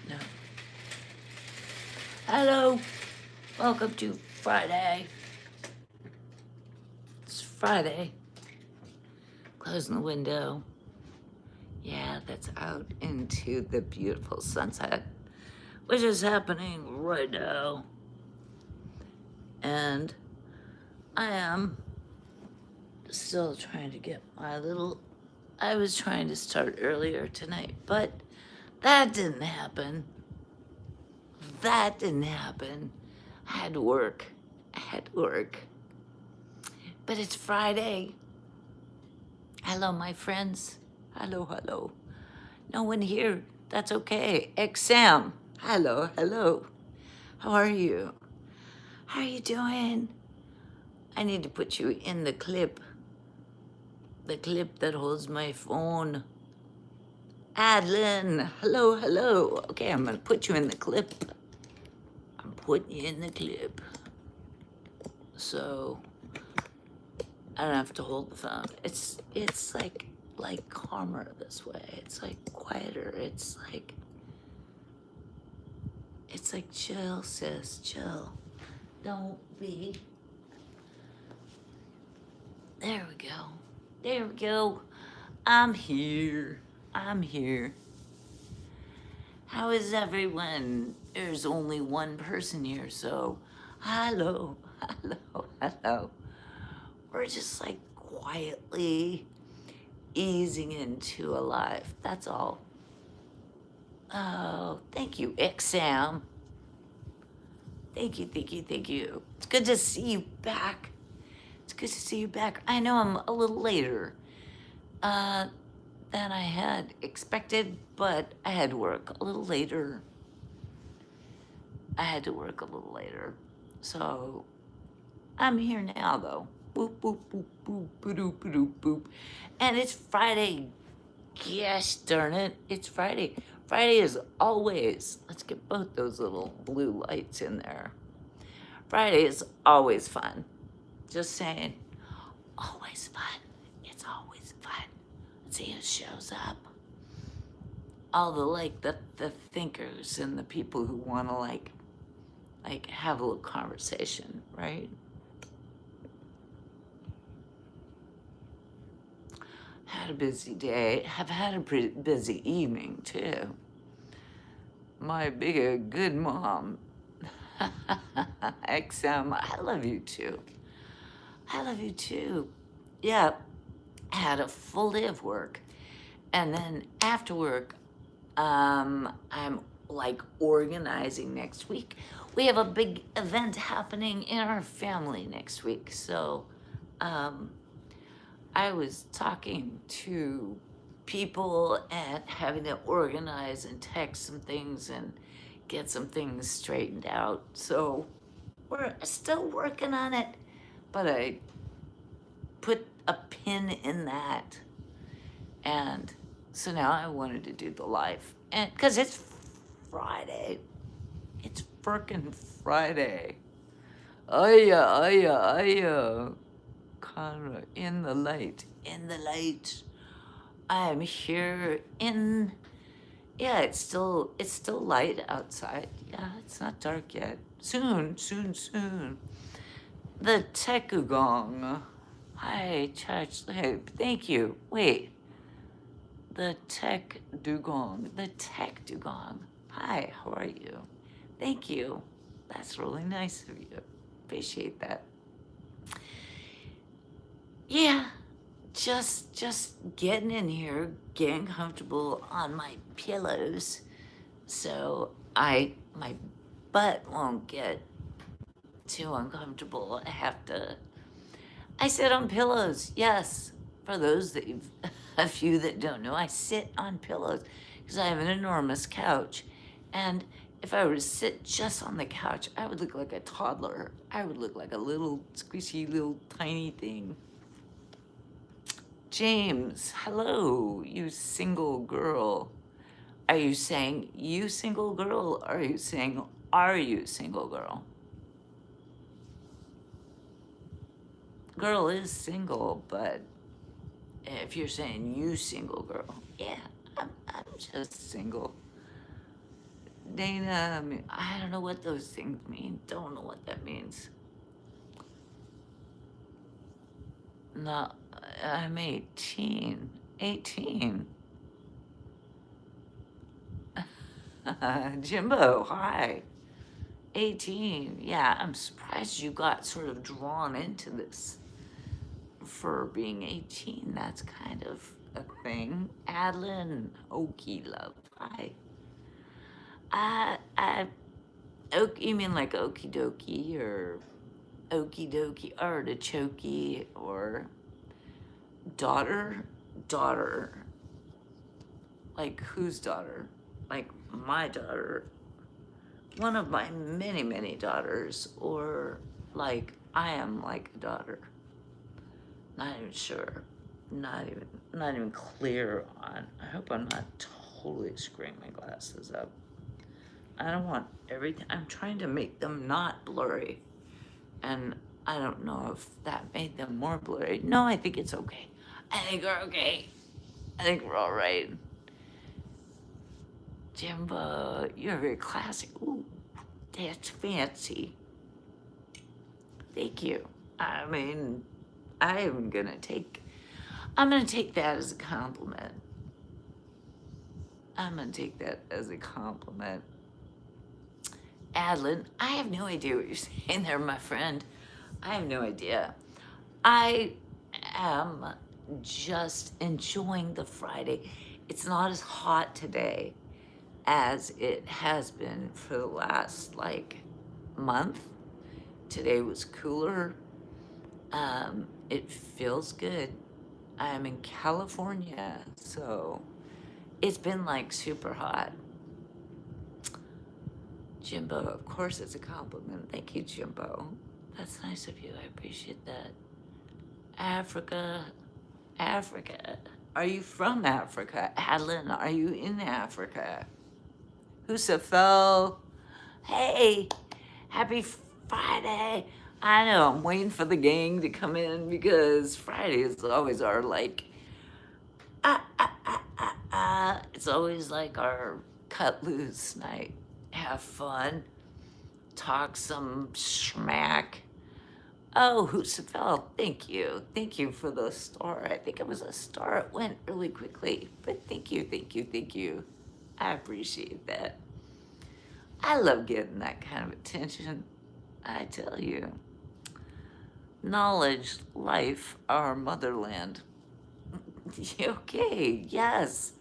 No. Hello. Welcome to Friday. It's Friday. Closing the window. Yeah, that's out into the beautiful sunset, which is happening right now. And I am still trying to get my little. I was trying to start earlier tonight, but that didn't happen. That didn't happen. I had to work. I had to work. But it's Friday. Hello, my friends. Hello, hello. No one here. That's okay. Exam. Hello, hello. How are you? How are you doing? I need to put you in the clip that holds my phone. Adlin. Hello, hello. Okay, I'm going to put you in the clip. I'm putting you in the clip. So I don't have to hold the phone. It's like calmer this way. It's like quieter. It's like chill, sis, chill. Don't be. There we go. There we go. I'm here. I'm here. How is everyone? There's only one person here, so hello, hello, hello. We're just like quietly easing into a life. That's all. Oh, thank you, Exam. Thank you, thank you, thank you. It's good to see you back. It's good to see you back. I know I'm a little later than I had expected, but I had to work a little later. I had to work a little later. So I'm here now, though. Boop, boop, boop, boop, boop, boop, boop. And it's Friday. Gosh darn it. It's Friday. Friday is always, let's get both those little blue lights in there. Friday is always fun. Just saying, always fun. It's always fun. Let's see who shows up. All the thinkers and the people who want to like have a little conversation, right? Had a busy day. Have had a pretty busy evening too. My big good mom, XM, I love you too. I love you too. Yeah, had a full day of work, and then after work, I'm like organizing next week. We have a big event happening in our family next week, so I was talking to people and having to organize and text some things and get some things straightened out. So we're still working on it, but I put a pin in that. And so now I wanted to do the live. And because it's Friday. It's frickin' Friday. Aya, aya, aya. Conra, in the light, in the light. I'm here in. Yeah, it's still light outside. Yeah, it's not dark yet. Soon, soon, soon. The Tekugong. Hi, Church. Hey, thank you. Wait. The Tech Dugong. The Tech Dugong. Hi, how are you? Thank you. That's really nice of you. Appreciate that. Yeah, just getting in here, getting comfortable on my pillows, so my butt won't get too uncomfortable. I sit on pillows. Yes, for those that of you that don't know, I sit on pillows because I have an enormous couch, and if I were to sit just on the couch, I would look like a toddler. I would look like a little squishy little tiny thing. James, hello, you single girl. Are you saying you single girl, or are you saying are you single girl? Girl is single, but if you're saying you single girl, yeah, I'm just single. Dana, I don't know what those things mean. Don't know what that means. No, I'm 18. 18. Jimbo, hi. 18. Yeah, I'm surprised you got sort of drawn into this for being 18. That's kind of a thing. Adeline, Okie love. Hi. I, you mean like okie dokie or okie dokie artichoke or daughter? Daughter. Like whose daughter? Like my daughter. One of my many, many daughters, or like I am like a daughter. Not even sure. Not even clear on. I hope I'm not totally screwing my glasses up. I don't want everything. I'm trying to make them not blurry. And I don't know if that made them more blurry. No, I think it's okay. I think we're okay. I think we're all right. Jimbo, you're very classic. Ooh, that's fancy. Thank you. I mean, I'm gonna take that as a compliment. I'm gonna take that as a compliment. Adeline, I have no idea what you're saying there, my friend. I have no idea. I am just enjoying the Friday. It's not as hot today as it has been for the last like month. Today was cooler. It feels good. I'm in California, so it's been like super hot. Jimbo, of course it's a compliment. Thank you, Jimbo. That's nice of you. I appreciate that. Africa. Are you from Africa? Adeline, are you in Africa? Husafel. Hey, happy Friday. I know, I'm waiting for the gang to come in because Fridays always are like, it's always like our cut loose night. Have fun, talk some schmack. Oh, Husafel, thank you. Thank you for the star. I think it was a star. It went really quickly, but thank you, thank you, thank you. I appreciate that. I love getting that kind of attention. I tell you. Knowledge, life, our motherland. Okay, yes,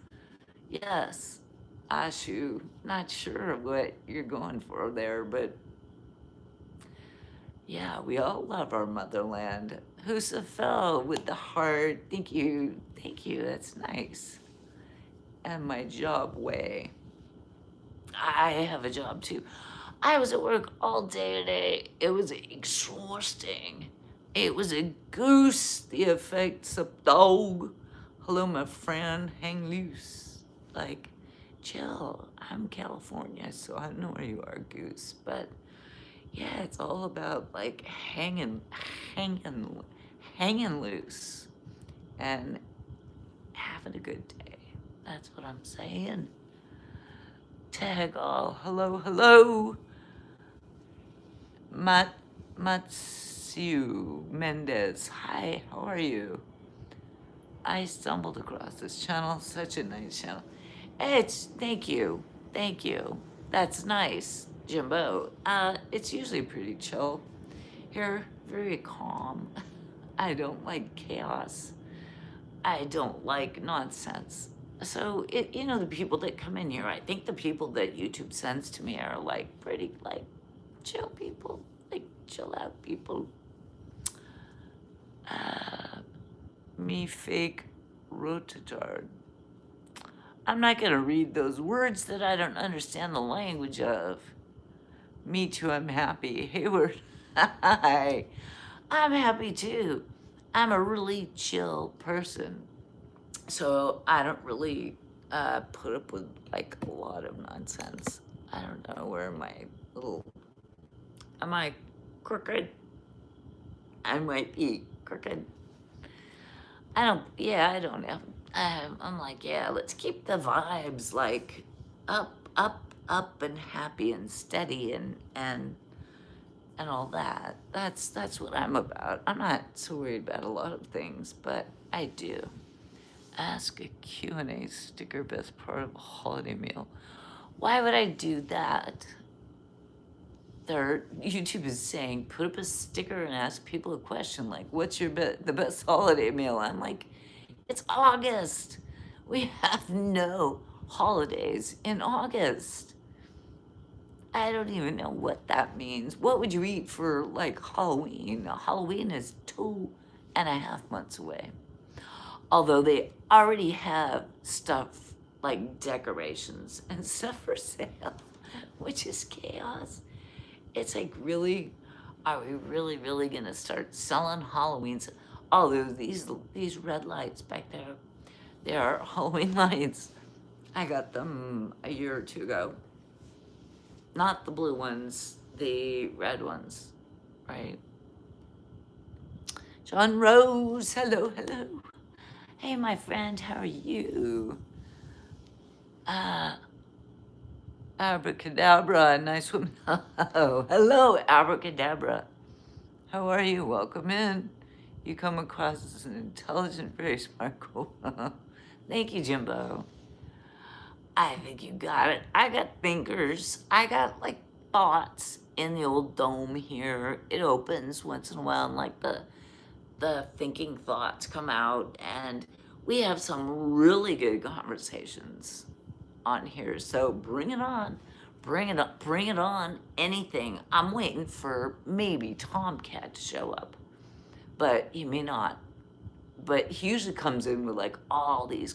yes. Ashu, not sure what you're going for there, but yeah, we all love our motherland. Husafel with the heart. Thank you, that's nice. And my job way. I have a job too. I was at work all day today. It was exhausting. It was a goose, the effects of dog. Hello, my friend, hang loose. Like, chill. I'm California, so I know where you are, goose. But yeah, it's all about like hanging loose and having a good day. That's what I'm saying. Tag all. Hello, hello. Matsu Mendez. Hi, how are you? I stumbled across this channel. Such a nice channel. Thank you. Thank you. That's nice, Jimbo. It's usually pretty chill here, very calm. I don't like chaos. I don't like nonsense. So the people that come in here, I think the people that YouTube sends to me are like pretty like chill people, like chill out people. Me fake rototard. I'm not gonna read those words that I don't understand the language of. Me too, I'm happy. Hayward, hi. I'm happy too. I'm a really chill person. So I don't really put up with like a lot of nonsense. I don't know where my little, am I crooked? I might be crooked. I don't know. I'm like, yeah, let's keep the vibes like up, up and happy and steady and all that. That's what I'm about. I'm not so worried about a lot of things, but I do. Ask a Q&A sticker best part of a holiday meal. Why would I do that? YouTube is saying put up a sticker and ask people a question like, "What's the best holiday meal?" I'm like, it's August. We have no holidays in August. I don't even know what that means. What would you eat for like Halloween? Halloween is 2.5 months away. Although they already have stuff like decorations and stuff for sale, which is chaos. It's like, really, are we really gonna start selling Halloweens? Although these red lights back there, they are Halloween lights. I got them a year or two ago. Not the blue ones, the red ones, right? John Rose, hello. Hey, my friend, how are you? Abracadabra, nice woman. Oh, hello, Abracadabra. How are you? Welcome in. You come across as an intelligent, very smart girl. Thank you, Jimbo. I think you got it. I got thinkers. I got like thoughts in the old dome here. It opens once in a while and like the thinking thoughts come out, and we have some really good conversations on here. So bring it on. Bring it up. Bring it on. Anything. I'm waiting for maybe Tomcat to show up, but he may not. But he usually comes in with like all these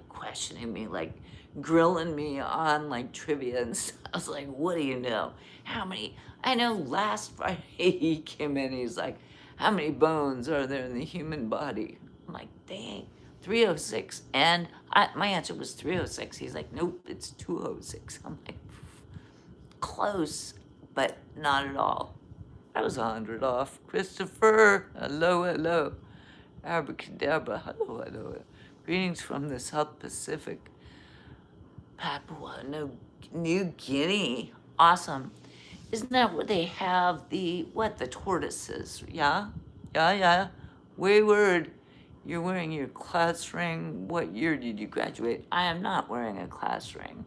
questioning me, like grilling me on like trivia and stuff. I was like, what do you know? How many? I know last Friday he came in, he's like, how many bones are there in the human body? I'm like, dang, 306. And my answer was 306. He's like, nope, it's 206. I'm like, close, but not at all. I was 100 off. Christopher, hello. Abracadabra, hello. Greetings from the South Pacific. Papua New Guinea. Awesome. Isn't that where they have the tortoises? Yeah? Wayward, you're wearing your class ring. What year did you graduate? I am not wearing a class ring.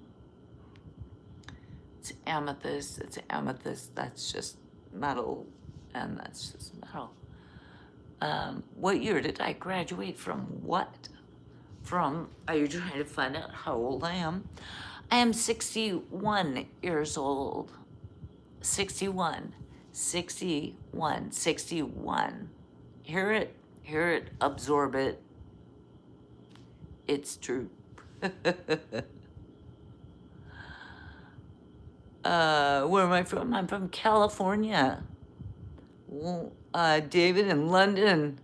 It's amethyst. That's just metal, and that's just metal. What year did I graduate from what? Are you trying to find out how old I am? I am 61 years old. 61. Hear it, absorb it. It's true. Where am I from? I'm from California. Well, David in London.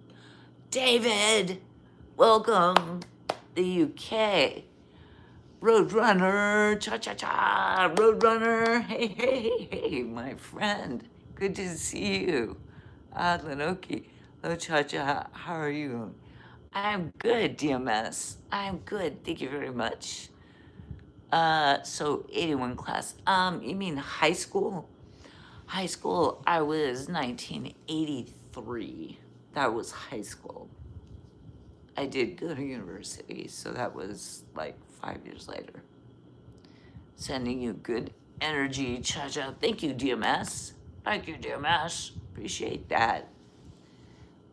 David, welcome. The UK. Roadrunner, cha-cha-cha, Roadrunner, hey, my friend. Good to see you. Adlanoki, hello, cha-cha, how are you? I'm good, DMS. I'm good, thank you very much. So 81 class. You mean high school? High school, I was 1983. That was high school. I did go to university, so that was like 5 years later. Sending you good energy, Cha-Cha. Thank you, DMS. Thank you, DMS. Appreciate that.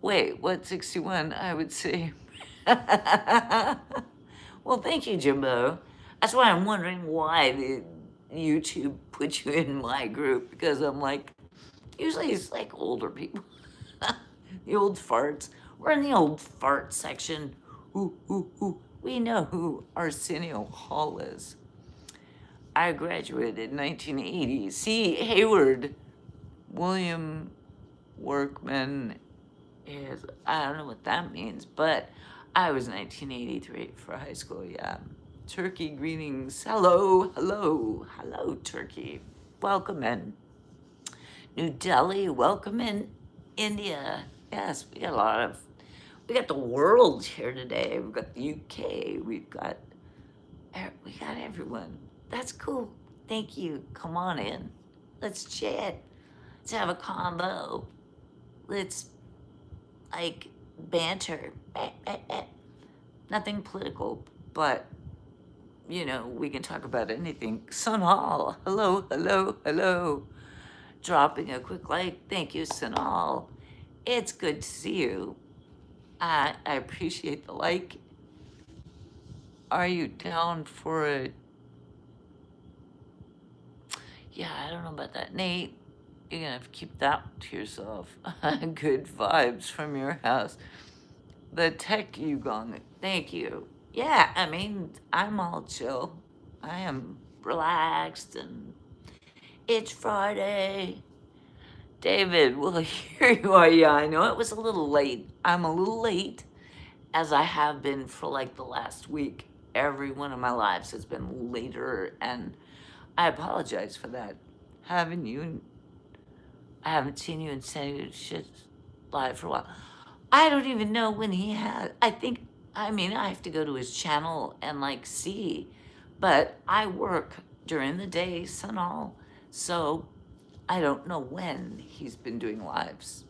Wait, what, 61? I would say. Well, thank you, Jimbo. That's why I'm wondering why the YouTube put you in my group, because I'm like, usually it's like older people. The old farts. We're in the old fart section. Ooh. We know who Arsenio Hall is. I graduated in 1980. See, Hayward, William Workman is, I don't know what that means, but I was 1983 for high school, yeah. Turkey greetings. Hello, Turkey. Welcome in. New Delhi, welcome in. India. Yes, we got the world here today. We've got the UK. We got everyone. That's cool. Thank you. Come on in. Let's chat. Let's have a combo. Let's like banter. Nothing political, but we can talk about anything. Sun Hall, hello, hello, hello. Dropping a quick like. Thank you, Sun Hall. It's good to see you. I appreciate the like. Are you down for it? Yeah, I don't know about that. Nate, you're gonna have to keep that to yourself. Good vibes from your house. The tech Yugong, thank you. Yeah, I mean, I'm all chill. I am relaxed and it's Friday. David, well, here you are. Yeah, I know it was a little late. I'm a little late, as I have been for like the last week. Every one of my lives has been later, and I apologize for that. Haven't you? I haven't seen you in Sandy Shit live for a while. I don't even know when he had. I mean, I have to go to his channel and like see, but I work during the day, Sunall, so I don't know when he's been doing lives.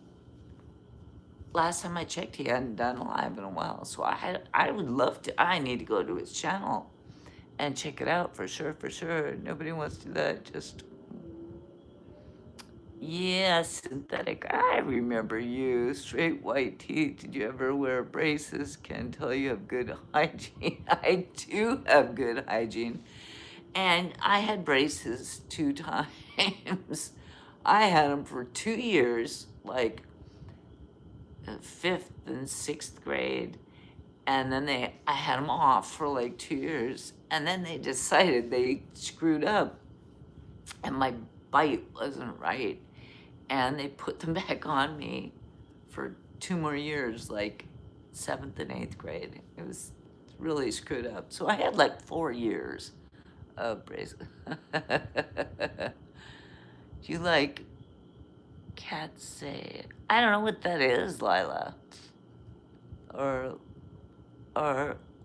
Last time I checked, he hadn't done a live in a while, so I would love to. I need to go to his channel and check it out for sure, for sure. Nobody wants to do that. Just yeah, synthetic. I remember you. Straight white teeth. Did you ever wear braces? Can tell you have good hygiene. I do have good hygiene. And I had braces 2 times. I had them for 2 years, like fifth and sixth grade. And then I had them off for like 2 years. And then they decided they screwed up and my bite wasn't right. And they put them back on me for 2 more years, like seventh and eighth grade. It was really screwed up. So I had like 4 years of braces. Do you like cats say? I don't know what that is, Lila. Or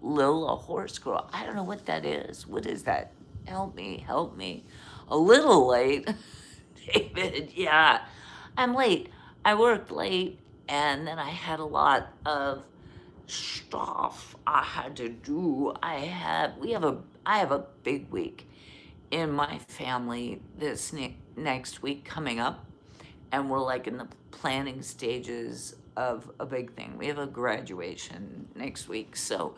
Lil, a horse girl. I don't know what that is. What is that? Help me, help me. A little late. David, yeah. I'm late. I worked late and then I had a lot of stuff I had to do. I have a big week in my family this next week coming up, and we're like in the planning stages of a big thing. We have a graduation next week, so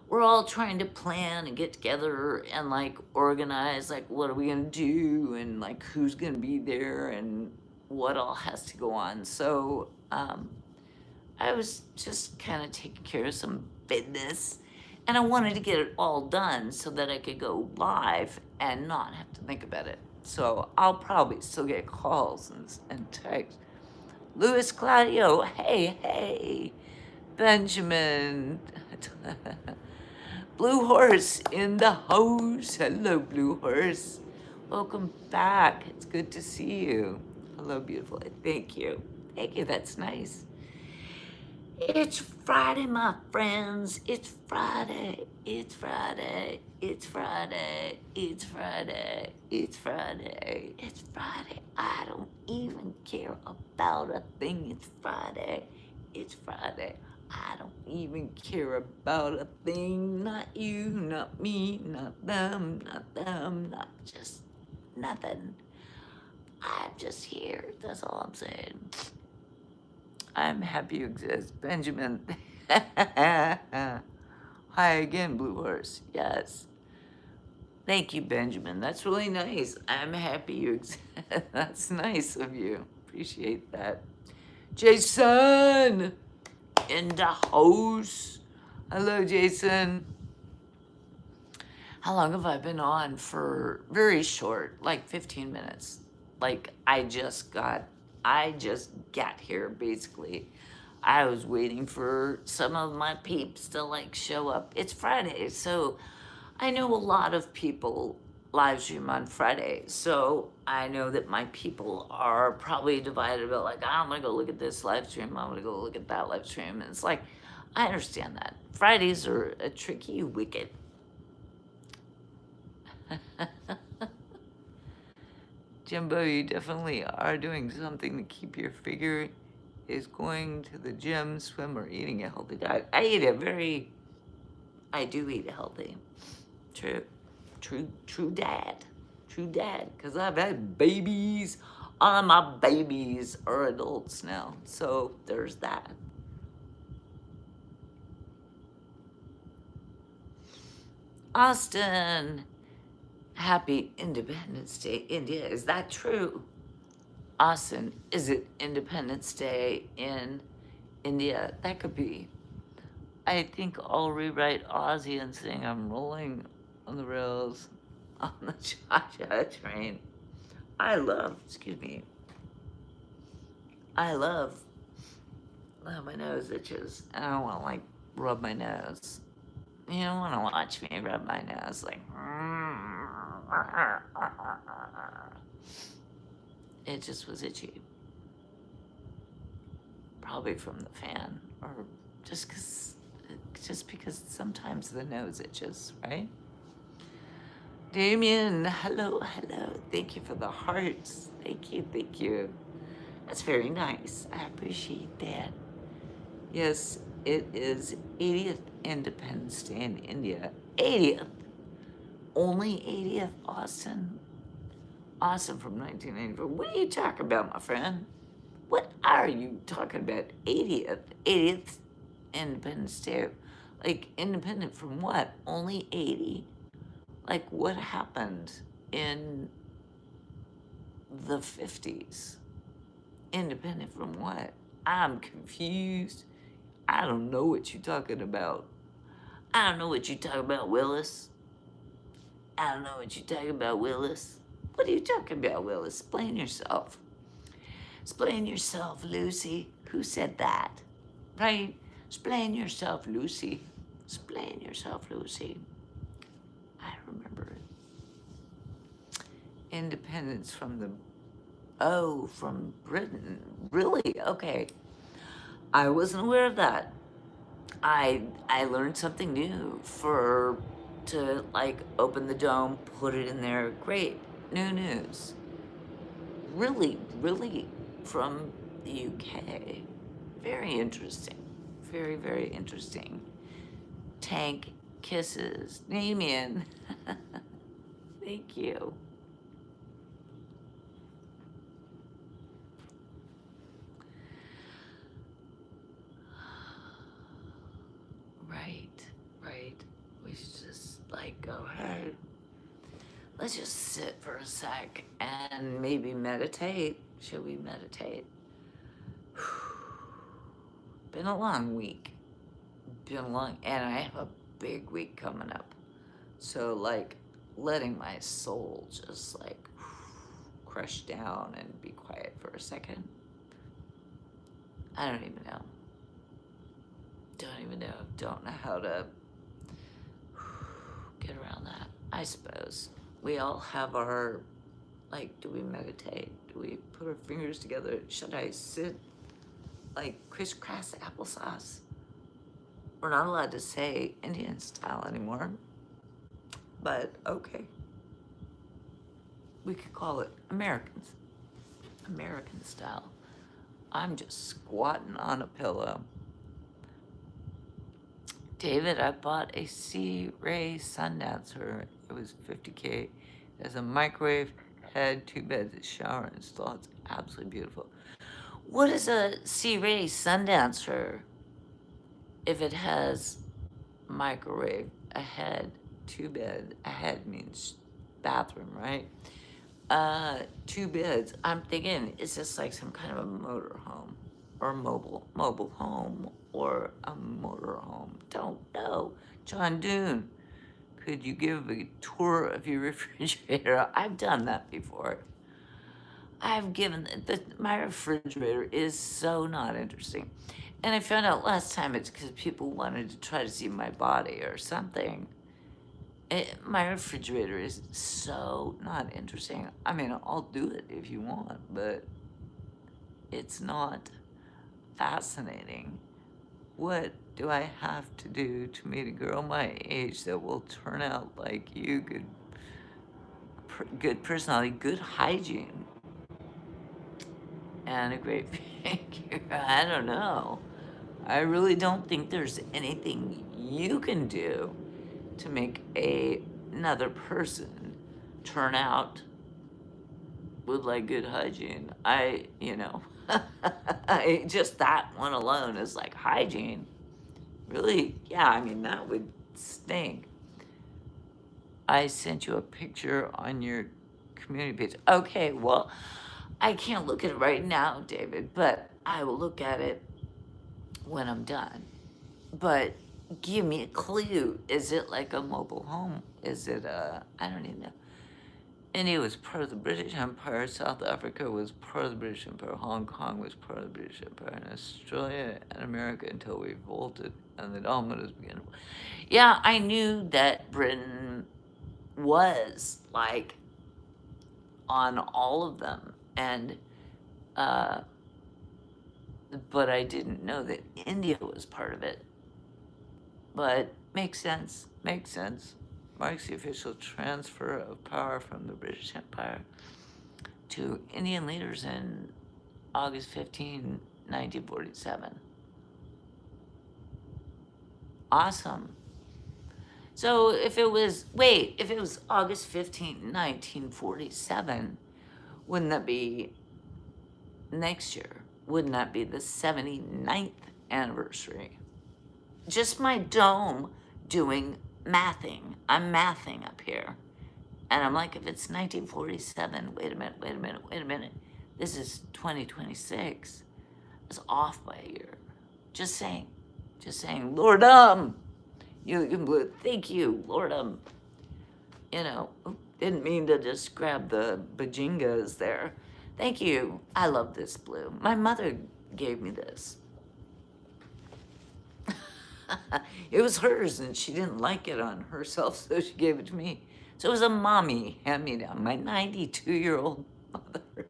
we're all trying to plan and get together and like organize like what are we gonna do and like who's gonna be there and what all has to go on. So I was just kind of taking care of some business and I wanted to get it all done so that I could go live and not have to think about it. So I'll probably still get calls and texts. Luis Claudio, hey, Benjamin. Blue Horse in the house. Hello, Blue Horse. Welcome back. It's good to see you. Hello, beautiful. Thank you. Thank you. That's nice. It's Friday, my friends. It's Friday. It's Friday. It's Friday. It's Friday. It's Friday. It's Friday. I don't even care about a thing. It's Friday. It's Friday. I don't even care about a thing. Not you, not me, not them, not just nothing. I'm just here. That's all I'm saying. I'm happy you exist. Benjamin. Hi again, Blue Horse. Yes. Thank you, Benjamin. That's really nice. I'm happy you exist. That's nice of you. Appreciate that. Jason in the house. Hello, Jason. How long have I been on? For very short, like 15 minutes. Like I just got here basically. I was waiting for some of my peeps to like show up. It's Friday, so I know a lot of people live stream on Friday. So I know that my people are probably divided about like, I'm gonna go look at this live stream, I'm gonna go look at that live stream. And it's like, I understand that. Fridays are a tricky wicket. Jimbo, you definitely are doing something to keep your figure. Is going to the gym, swim, or eating a healthy diet. I do eat healthy. True, true dad. True dad. Because I've had babies. All of my babies are adults now. So there's that. Austin, happy Independence Day, India. Is that true? Austin, is it Independence Day in India? That could be. I think I'll rewrite Aussie and sing I'm rolling on the rails on the cha-cha train. Excuse me, I love my nose itches. I don't want to like rub my nose. You don't want to watch me rub my nose like. It just was itchy. Probably from the fan, or just because sometimes the nose itches, right? Damien, hello. Thank you for the hearts. Thank you. That's very nice. I appreciate that. Yes, it is 80th Independence Day in India. 80th? Only 80th, Austin? Austin from 1994. What are you talking about, my friend? What are you talking about? 80th Independence Day. Like, independent from what? Only 80? Like, what happened in the 50s? Independent from what? I'm confused. I don't know what you're talking about. I don't know what you're talking about, Willis. I don't know what you're talking about, Willis. What are you talking about, Willis? Explain yourself. Explain yourself, Lucy. Who said that? Right? Explain yourself, Lucy. Explain yourself, Lucy. I remember it. Independence from from Britain. Really? Okay. I wasn't aware of that. I learned something new to like open the dome, put it in there. Great. New news. Really from the UK. Very interesting. Very, very interesting. Tank kisses. Damien. Thank you. Right. We should just like go ahead. Let's just sit for a sec and maybe meditate. Should we meditate? Been a long week. And I have a big week coming up. So like letting my soul just like crush down and be quiet for a second. I don't even know. Don't know how to get around that. I suppose we all have our, like, do we meditate? Do we put our fingers together? Should I sit like crisscross applesauce? We're not allowed to say Indian style anymore, but okay. We could call it American style. I'm just squatting on a pillow. David, I bought a Sea Ray Sundancer. It was $50K. It has a microwave, head, 2 beds, a shower installed. It's absolutely beautiful. What is a Sea Ray Sundancer if it has microwave, a head, 2 bed? A head means bathroom, right? 2 beds. I'm thinking it's just like some kind of a motor home or mobile home or a motor home. Don't know. John Dune, could you give a tour of your refrigerator? I've done that before. I've given my refrigerator is so not interesting. And I found out last time it's because people wanted to try to see my body or something. My refrigerator is so not interesting. I mean, I'll do it if you want, but it's not fascinating. What do I have to do to meet a girl my age that will turn out like you? Good personality, good hygiene. and a great figure. I don't know. I really don't think there's anything you can do to make another person turn out with like good hygiene. Just that one alone is like hygiene. Really, yeah, I mean, that would stink. I sent you a picture on your community page. Okay, well, I can't look at it right now, David, but I will look at it when I'm done. But give me a clue. Is it like a mobile home? Is it I don't even know. India was part of the British Empire. South Africa was part of the British Empire. Hong Kong was part of the British Empire. And Australia and America until we revolted and the Dominoes began. Yeah, I knew that Britain was like on all of them. And, but I didn't know that India was part of it. But makes sense, makes sense. Marks the official transfer of power from the British Empire to Indian leaders in August 15, 1947. Awesome. So if it was August 15, 1947, wouldn't that be next year? Wouldn't that be the 79th anniversary? Just my dome doing mathing. I'm mathing up here. And I'm like, if it's 1947, wait a minute. This is 2026. It's off by a year. Just saying. Lord, thank you, Lord, didn't mean to just grab the bajingas there. Thank you. I love this blue. My mother gave me this. It was hers, and she didn't like it on herself, so she gave it to me. So it was a mommy hand-me-down, my 92-year-old mother.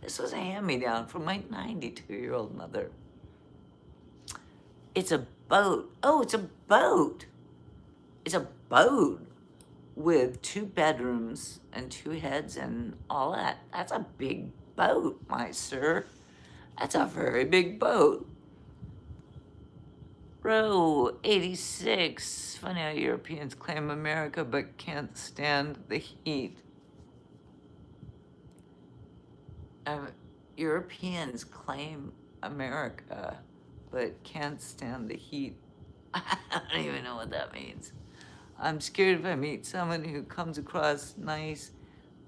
This was a hand-me-down from my 92-year-old mother. It's a boat. Oh, it's a boat. It's a boat with 2 bedrooms and 2 heads and all that. That's a big boat, my sir. That's a very big boat. Row 86. Funny how Europeans claim America but can't stand the heat. Europeans claim America but can't stand the heat. I don't even know what that means. I'm scared if I meet someone who comes across nice,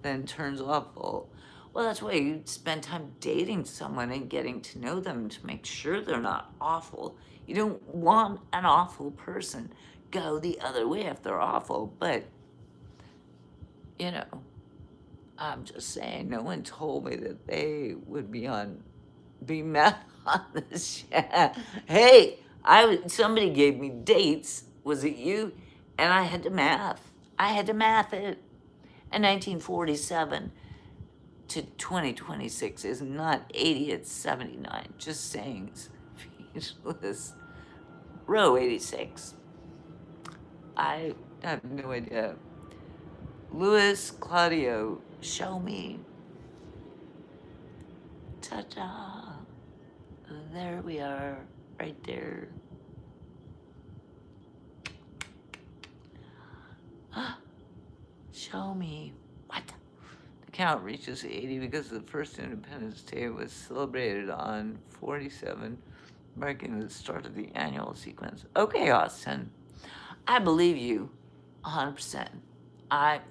then turns awful. Well, that's why you spend time dating someone and getting to know them to make sure they're not awful. You don't want an awful person. Go the other way if they're awful. But, I'm just saying, no one told me that they would be mad on this chat. Hey, somebody gave me dates. Was it you? And I had to math. it. And 1947 to 2026 is not 80, it's 79. Just saying. Speechless. Row 86. I have no idea. Luis Claudio, show me. Ta-da. There we are, right there. Show me. What? The count reaches 80 because the first Independence Day was celebrated on 47, marking the start of the annual sequence. Okay, Austin. I believe you 100%.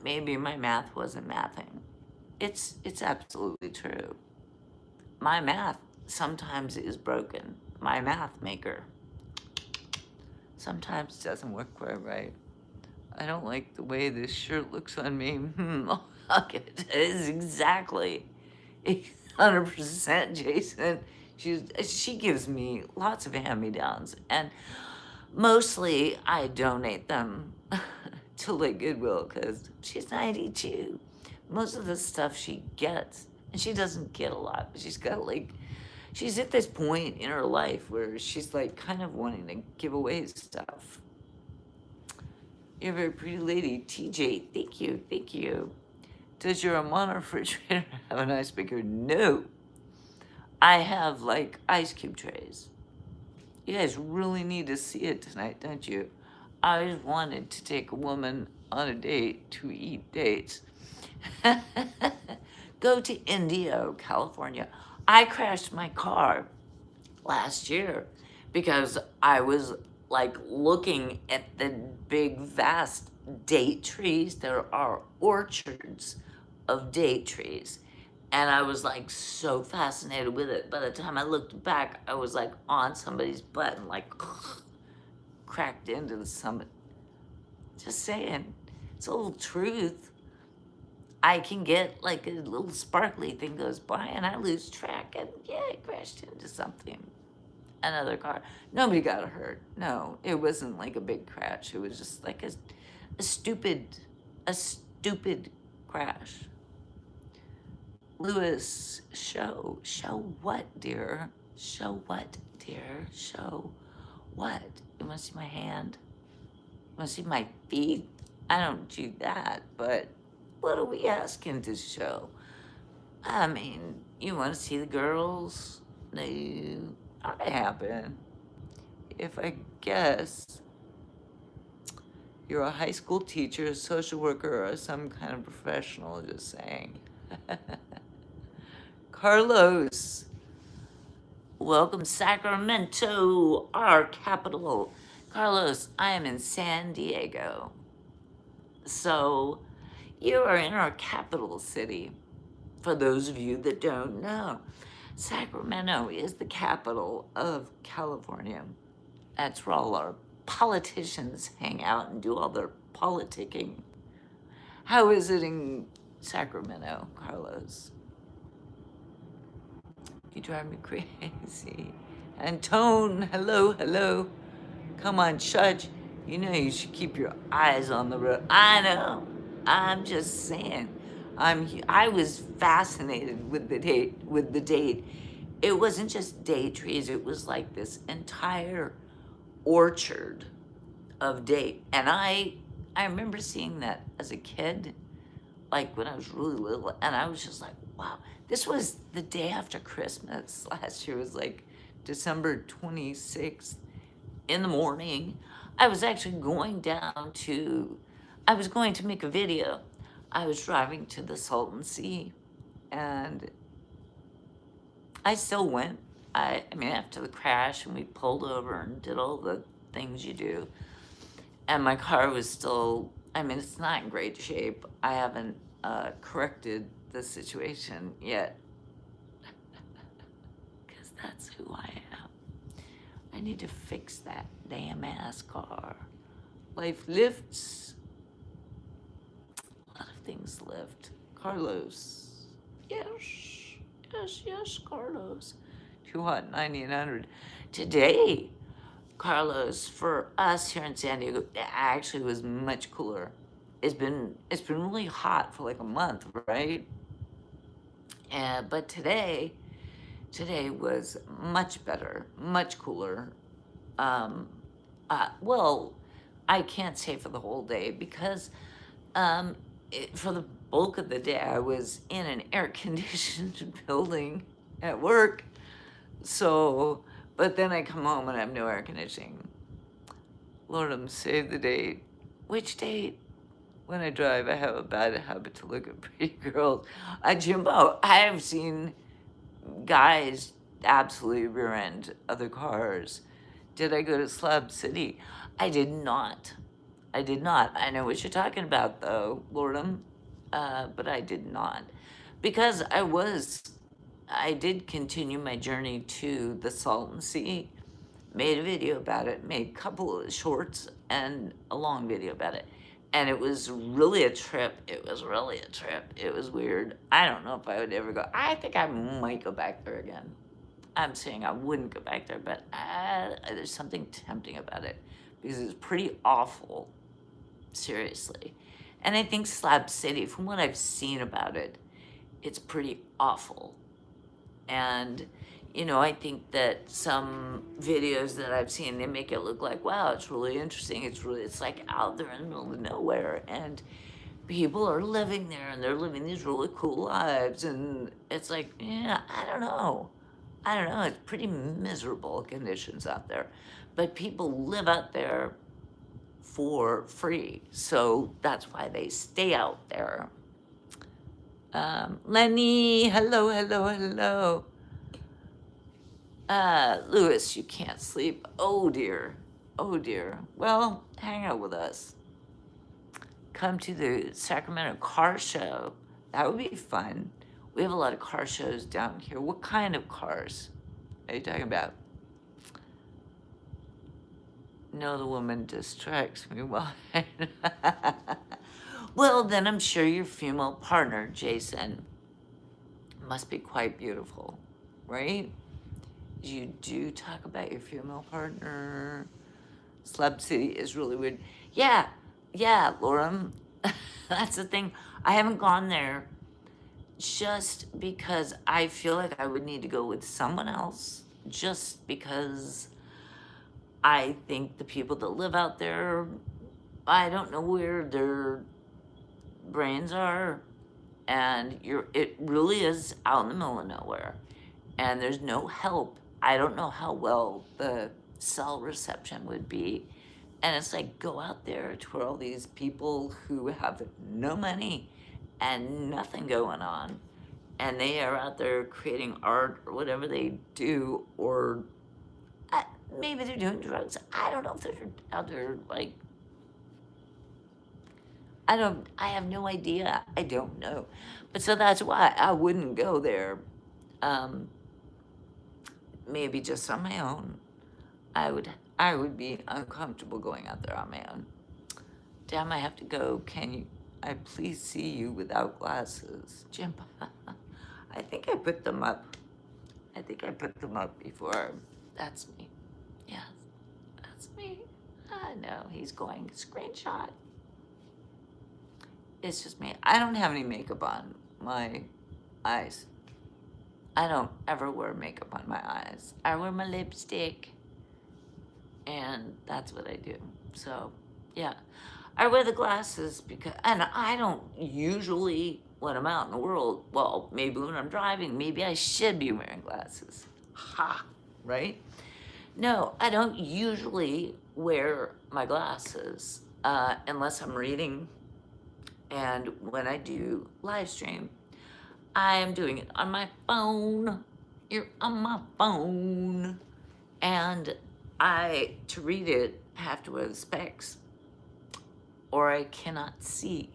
Maybe my math wasn't mathing. It's absolutely true. My math sometimes is broken. My math maker sometimes doesn't work quite right. I don't like the way this shirt looks on me. It is exactly 100%, Jason. She gives me lots of hand-me-downs, and mostly I donate them to like Goodwill because she's 92. Most of the stuff she gets, and she doesn't get a lot, but she's at this point in her life where she's like kind of wanting to give away stuff. You're a very pretty lady. TJ, thank you. Does your Amana refrigerator have an ice maker? No. I have like ice cube trays. You guys really need to see it tonight, don't you? I always wanted to take a woman on a date to eat dates. Go to Indio, California. I crashed my car last year because I was like looking at the big, vast date trees. There are orchards of date trees. And I was like so fascinated with it. By the time I looked back, I was like on somebody's butt and like cracked into the summit. Just saying, it's a little truth. I can get like a little sparkly thing goes by and I lose track and yeah, I crashed into something. Another car. Nobody got hurt. No, it wasn't like a big crash. It was just like a stupid crash. Lewis, show what, dear? Show what, dear? Show what? You want to see my hand? You want to see my feet? I don't do that, but what are we asking to show? I mean, you want to see the girls? No, not gonna happen. If I guess you're a high school teacher, a social worker, or some kind of professional, just saying. Carlos, welcome Sacramento, our capital. Carlos, I am in San Diego. So you are in our capital city. For those of you that don't know, Sacramento is the capital of California. That's where all our politicians hang out and do all their politicking. How is it in Sacramento, Carlos? You drive me crazy. Antone, hello. Come on, Chudge. You know you should keep your eyes on the road. I know. I'm just saying. I was fascinated with the date. It wasn't just date trees. It was like this entire orchard of date. And I remember seeing that as a kid, like when I was really little, and I was just like, wow. This was the day after Christmas. Last year was like December 26th in the morning. I was actually going I was going to make a video. I was driving to the Salton Sea and I still went. I mean, after the crash and we pulled over and did all the things you do. And my car was still, I mean, it's not in great shape. I haven't corrected the situation yet. Because that's who I am. I need to fix that damn ass car. Life lifts. A lot of things lift. Carlos. Yes, Carlos. Too hot, 90 and 100. Today, Carlos, for us here in San Diego, it actually was much cooler. It's been really hot for like a month, right? But today was much better, much cooler. Well, I can't say for the whole day because for the bulk of the day I was in an air-conditioned building at work. So, but then I come home and I have no air conditioning. Lord, save the date. Which date? When I drive, I have a bad habit to look at pretty girls. Jimbo, I have seen guys absolutely rear-end other cars. Did I go to Slab City? I did not. I know what you're talking about, though, Lordum, but I did not. Because I did continue my journey to the Salton Sea, made a video about it, made a couple of shorts and a long video about it. And it was really a trip. It was weird. I don't know if I would ever go. I think I might go back there again. I'm saying I wouldn't go back there, but there's something tempting about it because it's pretty awful, seriously. And I think Slab City, from what I've seen about it, it's pretty awful. And, you know, I think that some videos that I've seen, they make it look like, wow, it's really interesting. It's like out there in the middle of nowhere. And people are living there and they're living these really cool lives. And it's like, yeah, I don't know. I don't know, it's pretty miserable conditions out there. But people live out there for free. So that's why they stay out there. Lenny, hello, hello, hello. Lewis, you can't sleep. Oh dear. Oh dear. Well, hang out with us. Come to the Sacramento car show. That would be fun. We have a lot of car shows down here. What kind of cars are you talking about? No, the woman distracts me. Well, well, then I'm sure your female partner, Jason, must be quite beautiful, right? You do talk about your female partner. Slab City is really weird. Yeah, Laura. That's the thing. I haven't gone there just because I feel like I would need to go with someone else. Just because I think the people that live out there, I don't know where their brains are, and it really is out in the middle of nowhere, and there's no help. I don't know how well the cell reception would be, and it's like, go out there to where all these people who have no money and nothing going on, and they are out there creating art or whatever they do, or maybe they're doing drugs. I don't know if they're out there like, I have no idea. I don't know. But so that's why I wouldn't go there. Maybe just on my own. I would be uncomfortable going out there on my own. Damn, I have to go. Can I please see you without glasses? Jim, I think I put them up. I think I put them up before. That's me. Yes, that's me. I know, he's going screenshot. It's just me. I don't have any makeup on my eyes. I don't ever wear makeup on my eyes. I wear my lipstick, and that's what I do. So, yeah. I wear the glasses because, and I don't usually, when I'm out in the world, well, maybe when I'm driving, maybe I should be wearing glasses. Ha, right? No, I don't usually wear my glasses unless I'm reading. And when I do live stream, I am doing it on my phone. You're on my phone. And to read it, have to wear the specs, or I cannot see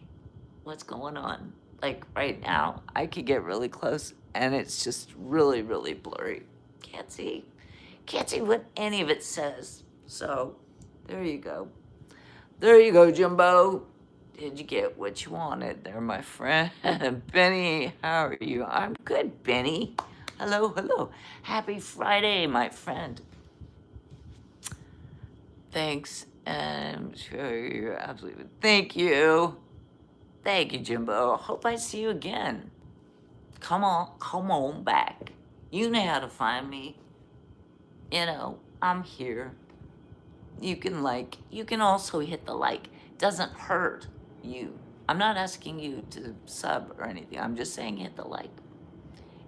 what's going on. Like right now, I could get really close and it's just really, really blurry. Can't see what any of it says. So there you go. There you go, Jumbo. Did you get what you wanted there, my friend? Benny, how are you? I'm good, Benny. Hello, hello. Happy Friday, my friend. Thanks, and I'm sure you're absolutely. Thank you. Thank you, Jimbo. Hope I see you again. Come on back. You know how to find me. You know, I'm here. You can also hit the like. Doesn't hurt you. I'm not asking you to sub or anything. I'm just saying hit the like.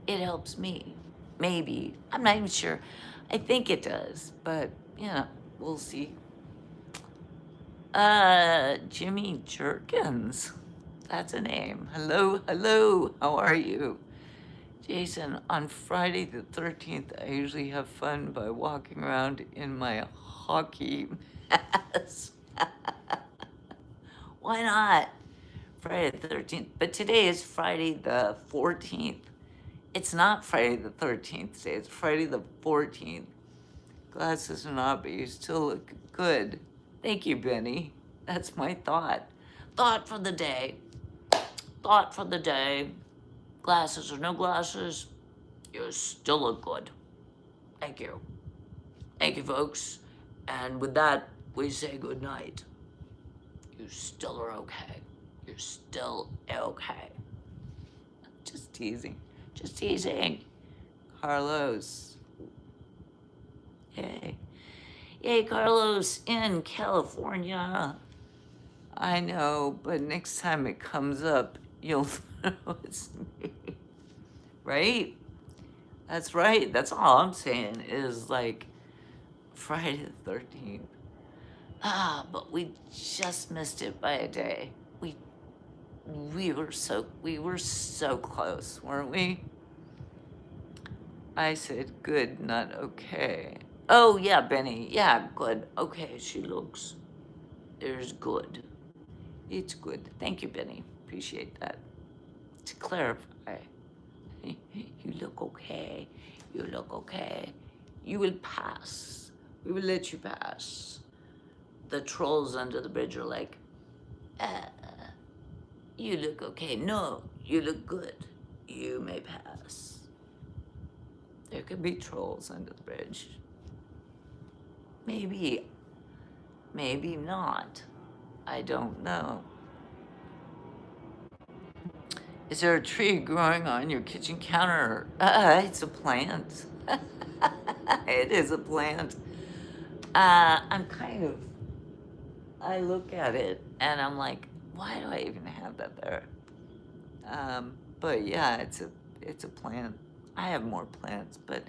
It helps me. Maybe. I'm not even sure. I think it does, but yeah, we'll see. Jimmy Jerkins. That's a name. Hello, hello. How are you? Jason, on Friday the 13th, I usually have fun by walking around in my hockey mask. Why not? Friday the 13th. But today is Friday the 14th. It's not Friday the 13th today. It's Friday the 14th. Glasses or not, but you still look good. Thank you, Benny. That's my thought. Thought for the day. Thought for the day. Glasses or no glasses, you still look good. Thank you. Thank you, folks. And with that, we say good night. You still are okay. You're still okay. Just teasing. Just teasing. Carlos. Yay. Yay, Carlos in California. I know, but next time it comes up, you'll know it's me. Right? That's right. That's all I'm saying is like Friday the 13th. But we just missed it by a day. We were so close, weren't we? I said good, not okay. Oh yeah, Benny. Yeah, good. Okay, she looks. There's good. It's good. Thank you, Benny. Appreciate that. To clarify, you look okay. You look okay. You will pass. We will let you pass. The trolls under the bridge are like, uh, you look okay. No, you look good. You may pass. There could be trolls under the bridge. Maybe, maybe not. I don't know. Is there a tree growing on your kitchen counter? It's a plant. It is a plant. I'm kind of, I look at it and I'm like, why do I even have that there? But yeah, it's a plant. I have more plants, but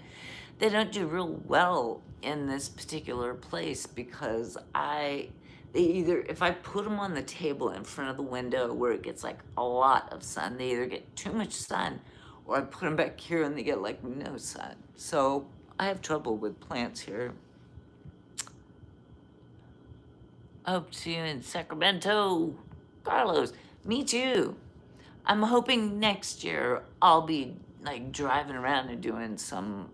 they don't do real well in this particular place because they either, if I put them on the table in front of the window where it gets like a lot of sun, they either get too much sun or I put them back here and they get like no sun. So I have trouble with plants here. Hope to see you in Sacramento, Carlos. Me too. I'm hoping next year I'll be like driving around and doing some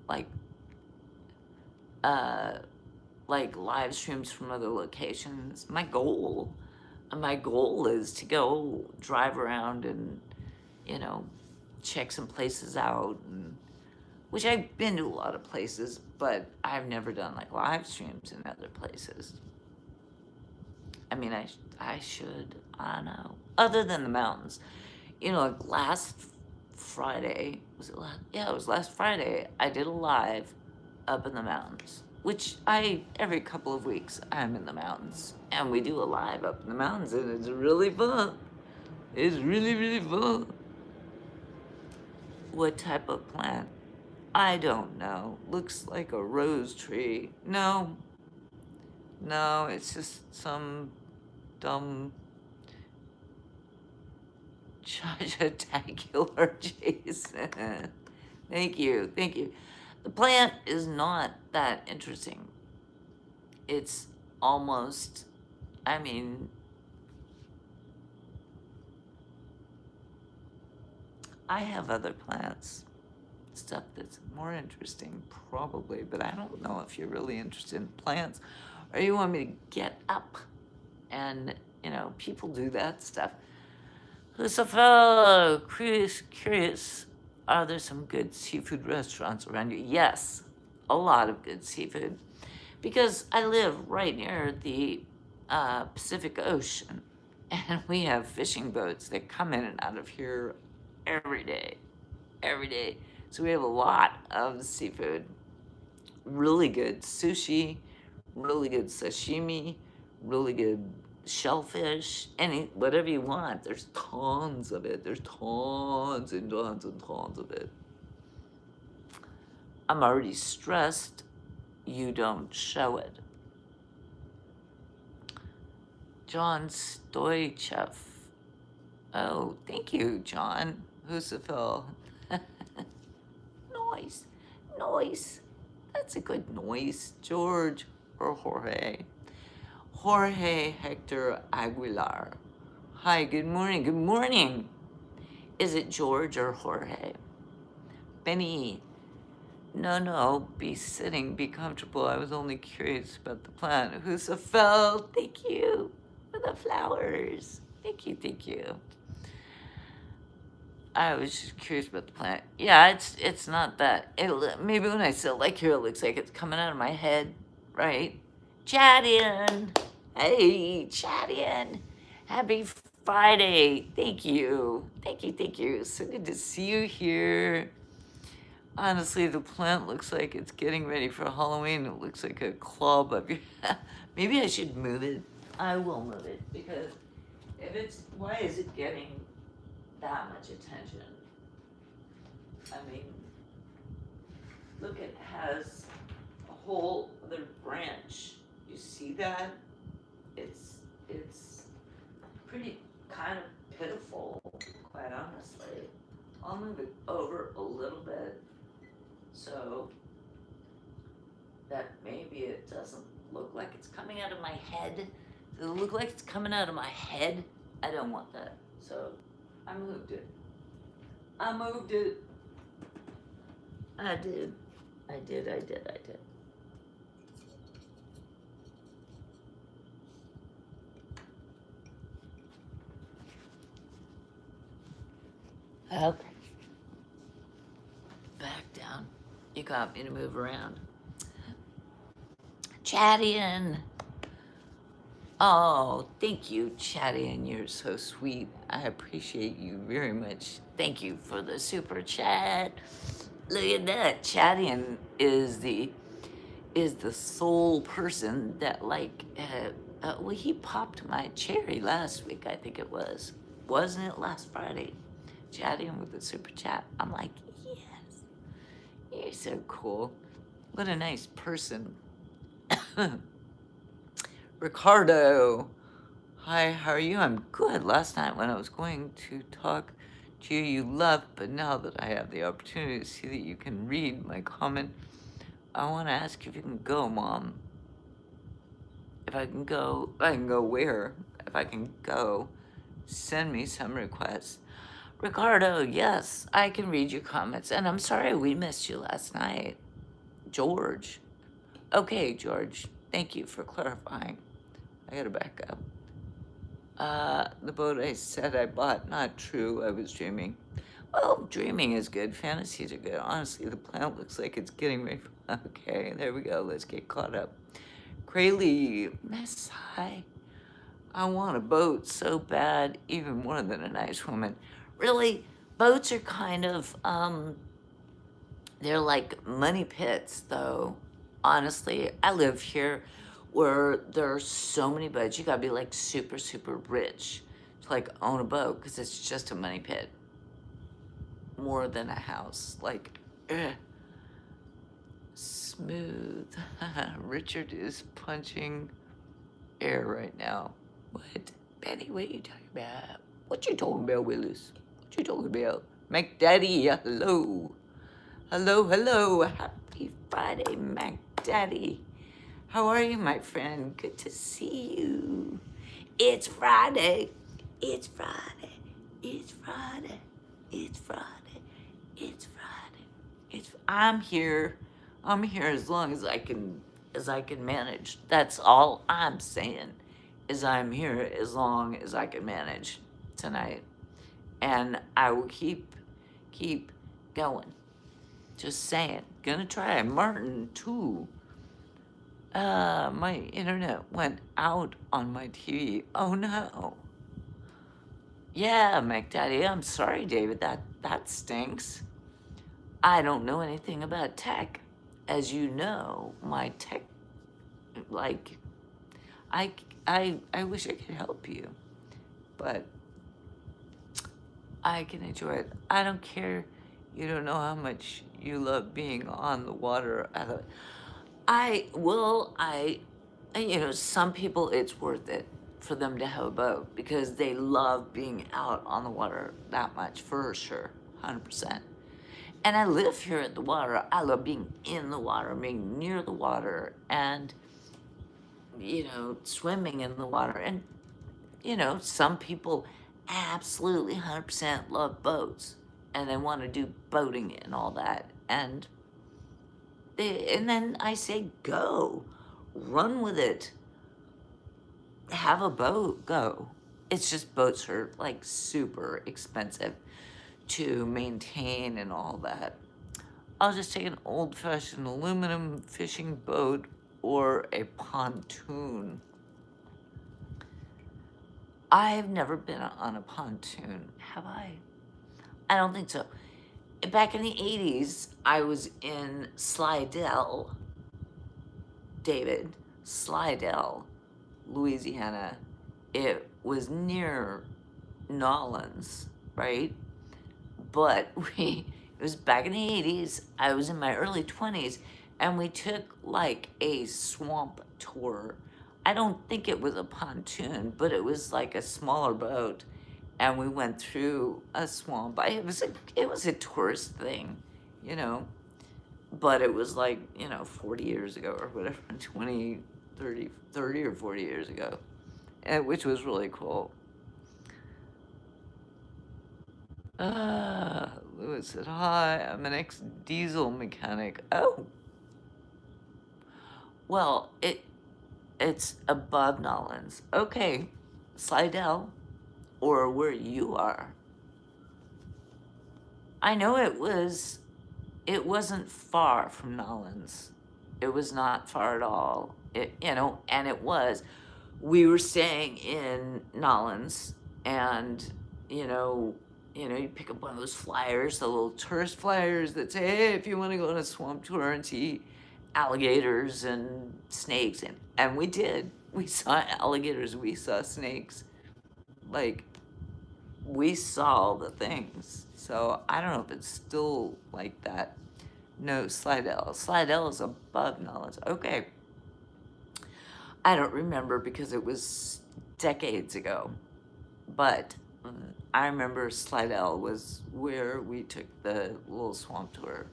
uh live streams from other locations. My goal is to go drive around and, you know, check some places out, and which I've been to a lot of places, but I've never done like live streams in other places. I mean, I should. I don't know. Other than the mountains, you know, like last Friday was it last? Yeah, it was last Friday. I did a live up in the mountains, which every couple of weeks I'm in the mountains, and we do a live up in the mountains, and it's really fun. It's really really fun. What type of plant? I don't know. Looks like a rose tree. No, no, it's just some dumb Tacular Jason. Thank you, thank you. The plant is not that interesting. It's almost, I mean, I have other plants, stuff that's more interesting, probably, but I don't know if you're really interested in plants or you want me to get up and, you know, people do that stuff. Lucifer, curious, are there some good seafood restaurants around you? Yes, a lot of good seafood. Because I live right near the Pacific Ocean, and we have fishing boats that come in and out of here every day. Every day. So we have a lot of seafood. Really good sushi, really good sashimi, really good shellfish, whatever you want. There's tons of it. There's tons and tons and tons of it. I'm already stressed. You don't show it. John Stoichev. Oh, thank you, John. Husafel. Noise. That's a good noise. George or Jorge. Jorge Hector Aguilar. Hi, good morning. Good morning. Is it George or Jorge? Benny. No, be sitting, be comfortable. I was only curious about the plant. Husafel, thank you for the flowers. Thank you. I was just curious about the plant. Yeah, it's not that. Maybe when I say it like here, it looks like it's coming out of my head, right? Chadian. Hey, Chadian. Happy Friday. Thank you. So good to see you here. Honestly, the plant looks like it's getting ready for Halloween. It looks like a club of your. Maybe I should move it. I will move it because why is it getting that much attention? I mean, Look, it has a whole other branch. You see that? It's pretty kind of pitiful, quite honestly. I'll move it over a little bit so that maybe it doesn't look like it's coming out of my head. Does it look like it's coming out of my head? I don't want that. So I moved it. I moved it. I did. I did. Okay. Back down. You got me to move around. Chadian. Oh, thank you, Chadian. You're so sweet. I appreciate you very much. Thank you for the super chat. Look at that. Chadian is the sole person that well, he popped my cherry last week, I think it was. Wasn't it last Friday? Chatting with the super chat. I'm like, yes, you're so cool. What a nice person. Ricardo. Hi, how are you? I'm good. Last night when I was going to talk to you, you left, but now that I have the opportunity to see that you can read my comment, I want to ask if you can go, Mom. If I can go where? If I can go, send me some requests. Ricardo, yes, I can read your comments. And I'm sorry we missed you last night. George. Okay, George, thank you for clarifying. I gotta back up. The boat I said I bought, not true, I was dreaming. Well, dreaming is good, fantasies are good. Honestly, the planet looks like it's getting ready for... Okay, there we go, let's get caught up. Craylee, Miss Hi. I want a boat so bad, even more than a nice woman. Really, boats are kind of, they're like money pits, though. Honestly, I live here where there are so many boats. You gotta be like super, super rich to like own a boat because it's just a money pit more than a house. Like, smooth. Richard is punching air right now. What? Betty, what are you talking about? What you talking about, Willis? What you talking about? McDaddy, hello. Hello. Happy Friday, McDaddy. How are you, my friend? Good to see you. It's Friday. It's Friday. It's Friday. It's Friday. It's Friday. I'm here. I'm here as long as I can manage. That's all I'm saying. Is I'm here as long as I can manage tonight. And I will keep going. Just saying. Gonna try. Martin, too. My internet went out on my TV. Oh, no. Yeah, McDaddy, I'm sorry, David. That stinks. I don't know anything about tech. As you know, my tech, like, I wish I could help you, but I can enjoy it. I don't care. You don't know how much you love being on the water. Some people, it's worth it for them to have a boat because they love being out on the water that much, for sure, 100%. And I live here at the water. I love being in the water, being near the water, and, swimming in the water. And, some people absolutely 100% love boats and they want to do boating and all that. And then I say, go, run with it, have a boat, go. It's just boats are like super expensive to maintain and all that. I'll just take an old-fashioned aluminum fishing boat or a pontoon. I've never been on a pontoon, have I? I don't think so. Back in the 80s, I was in Slidell, David, Slidell, Louisiana. It was near Nolens, right? But It was back in the 80s. I was in my early 20s, and we took like a swamp tour. I don't think it was a pontoon, but it was like a smaller boat, and we went through a swamp. It was a tourist thing, you know, but it was like, 40 years ago or whatever, 20, 30 or 40 years ago, which was really cool. Lewis said, hi, I'm an ex-diesel mechanic. Oh, well, it's above Nolens. Okay, Slidell, or where you are. I know it wasn't far from Nolens. It was not far at all. And we were staying in Nolens, and you know, you pick up one of those flyers, the little tourist flyers that say, hey, if you want to go on a swamp tour and see alligators and snakes, and we did. We saw alligators, we saw snakes. Like, we saw the things. So I don't know if it's still like that. No, Slidell. Slidell is above Nolens. Okay. I don't remember because it was decades ago. But I remember Slidell was where we took the little swamp tour.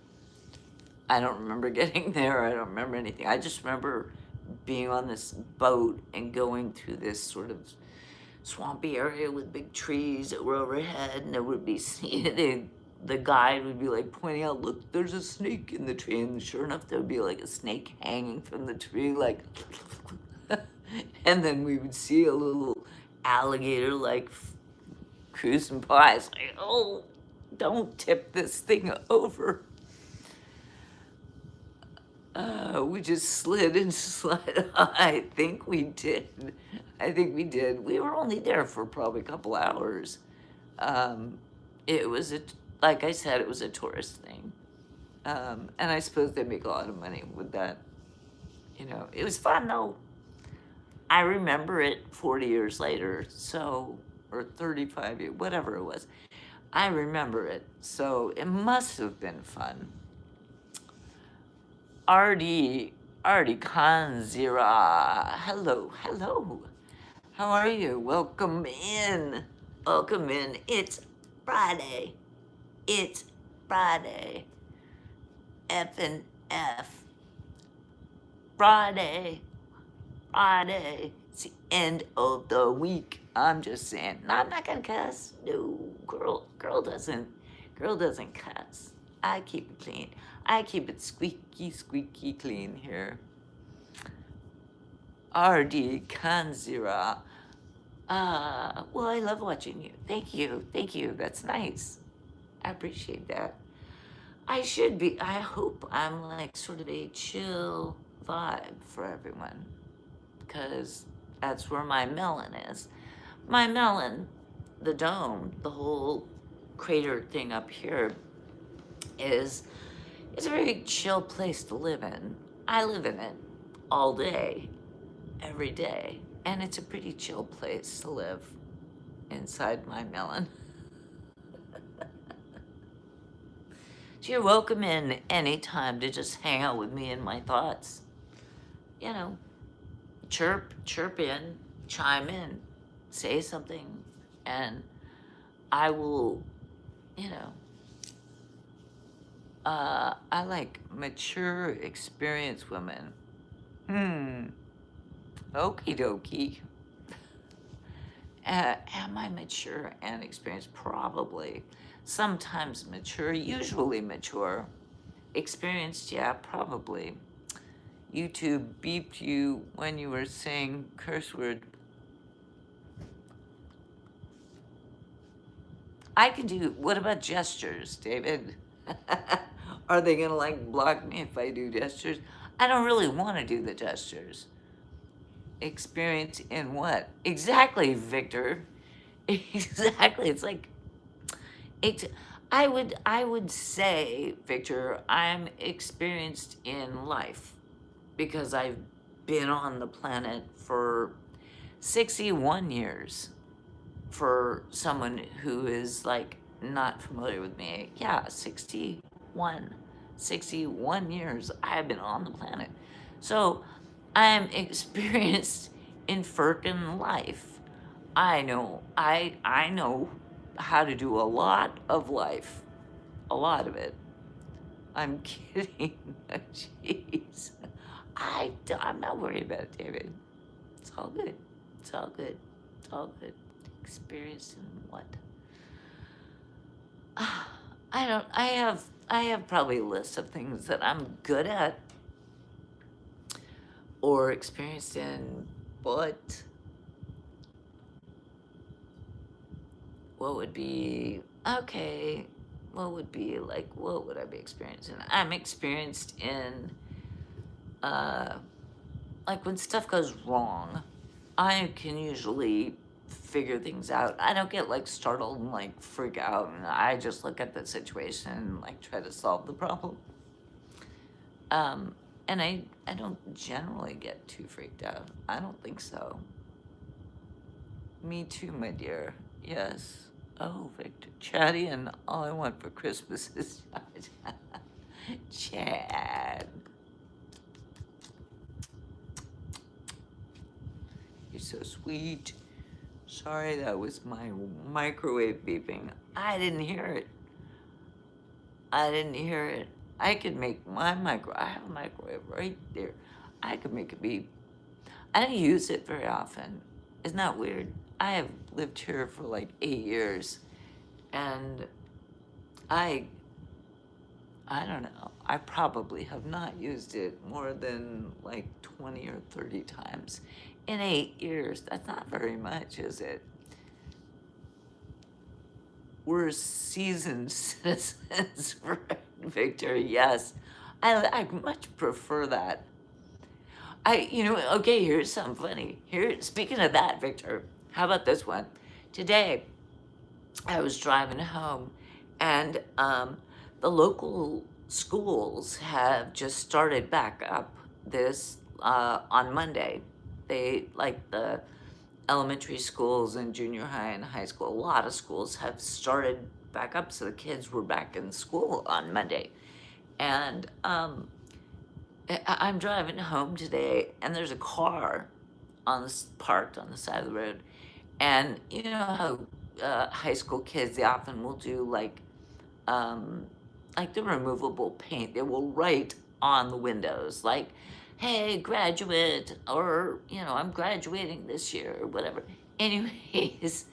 I don't remember getting there. I don't remember anything. I just remember being on this boat and going through this sort of swampy area with big trees that were overhead, and there would be the guide would be like pointing out, look, there's a snake in the tree, and sure enough, there would be like a snake hanging from the tree, like, and then we would see a little alligator like cruising by. It's like, oh, don't tip this thing over. We just slid and slid. I think we did. We were only there for probably a couple hours. It was like I said, it was a tourist thing. And I suppose they make a lot of money with that. It was fun though. I remember it 40 years later, or 35 years, whatever it was. I remember it, so it must have been fun. Artie Kanzira. Hello. How are you? Welcome in. It's Friday. F and F. Friday. It's the end of the week. I'm just saying. No, I'm not gonna cuss. No, girl doesn't cuss. I keep it clean. I keep it squeaky clean here. RD Kanzira. Well, I love watching you. Thank you. That's nice. I appreciate that. I hope I'm like sort of a chill vibe for everyone, because that's where my melon is. My melon, the dome, the whole crater thing up here it's a very chill place to live in. I live in it all day, every day, and it's a pretty chill place to live inside my melon. So you're welcome in anytime to just hang out with me and my thoughts. Chirp in, chime in, say something, and I will, I like mature, experienced women. Okie dokie. Am I mature and experienced? Probably. Sometimes mature, usually mature. Experienced, yeah, probably. YouTube beeped you when you were saying curse word. What about gestures, David? Are they gonna like block me if I do gestures? I don't really want to do the gestures. Experience in what? Exactly, Victor. Exactly. It's like, I would say, Victor, I'm experienced in life because I've been on the planet for 61 years. For someone who is like not familiar with me, yeah, 61 years I've been on the planet. So I'm experienced in freaking life. I know how to do a lot of life, a lot of it. I'm kidding. Jeez. I'm not worried about it, David. It's all good. It's all good. It's all good. Experienced in what? I have probably a list of things that I'm good at or experienced in, but what would be okay? What would be like? What would I be experienced in? I'm experienced in, uh, like when stuff goes wrong, I can usually figure things out. I don't get like startled and like freak out, and I just look at the situation and like try to solve the problem. And I don't generally get too freaked out. I don't think so. Me too, my dear. Yes. Oh, Victor, Chatty, and all I want for Christmas is Chad. You're so sweet. Sorry, that was my microwave beeping. I didn't hear it. I didn't hear it. I could make my I have a microwave right there. I could make it beep. I don't use it very often. Isn't that weird? I have lived here for like 8 years, and I don't know. I probably have not used it more than like 20 or 30 times in 8 years. That's not very much, is it? We're seasoned citizens, right, Victor? Yes. I much prefer that. Okay, here's something funny. Speaking of that, Victor, how about this one? Today, I was driving home, and the local schools have just started back up this on Monday. They, like the elementary schools and junior high and high school, a lot of schools have started back up, so the kids were back in school on Monday. And I'm driving home today, and there's a car parked on the side of the road. And you know how high school kids, they often will do like the removable paint. They will write on the windows like, "Hey, graduate," or "I'm graduating this year," or whatever. Anyways,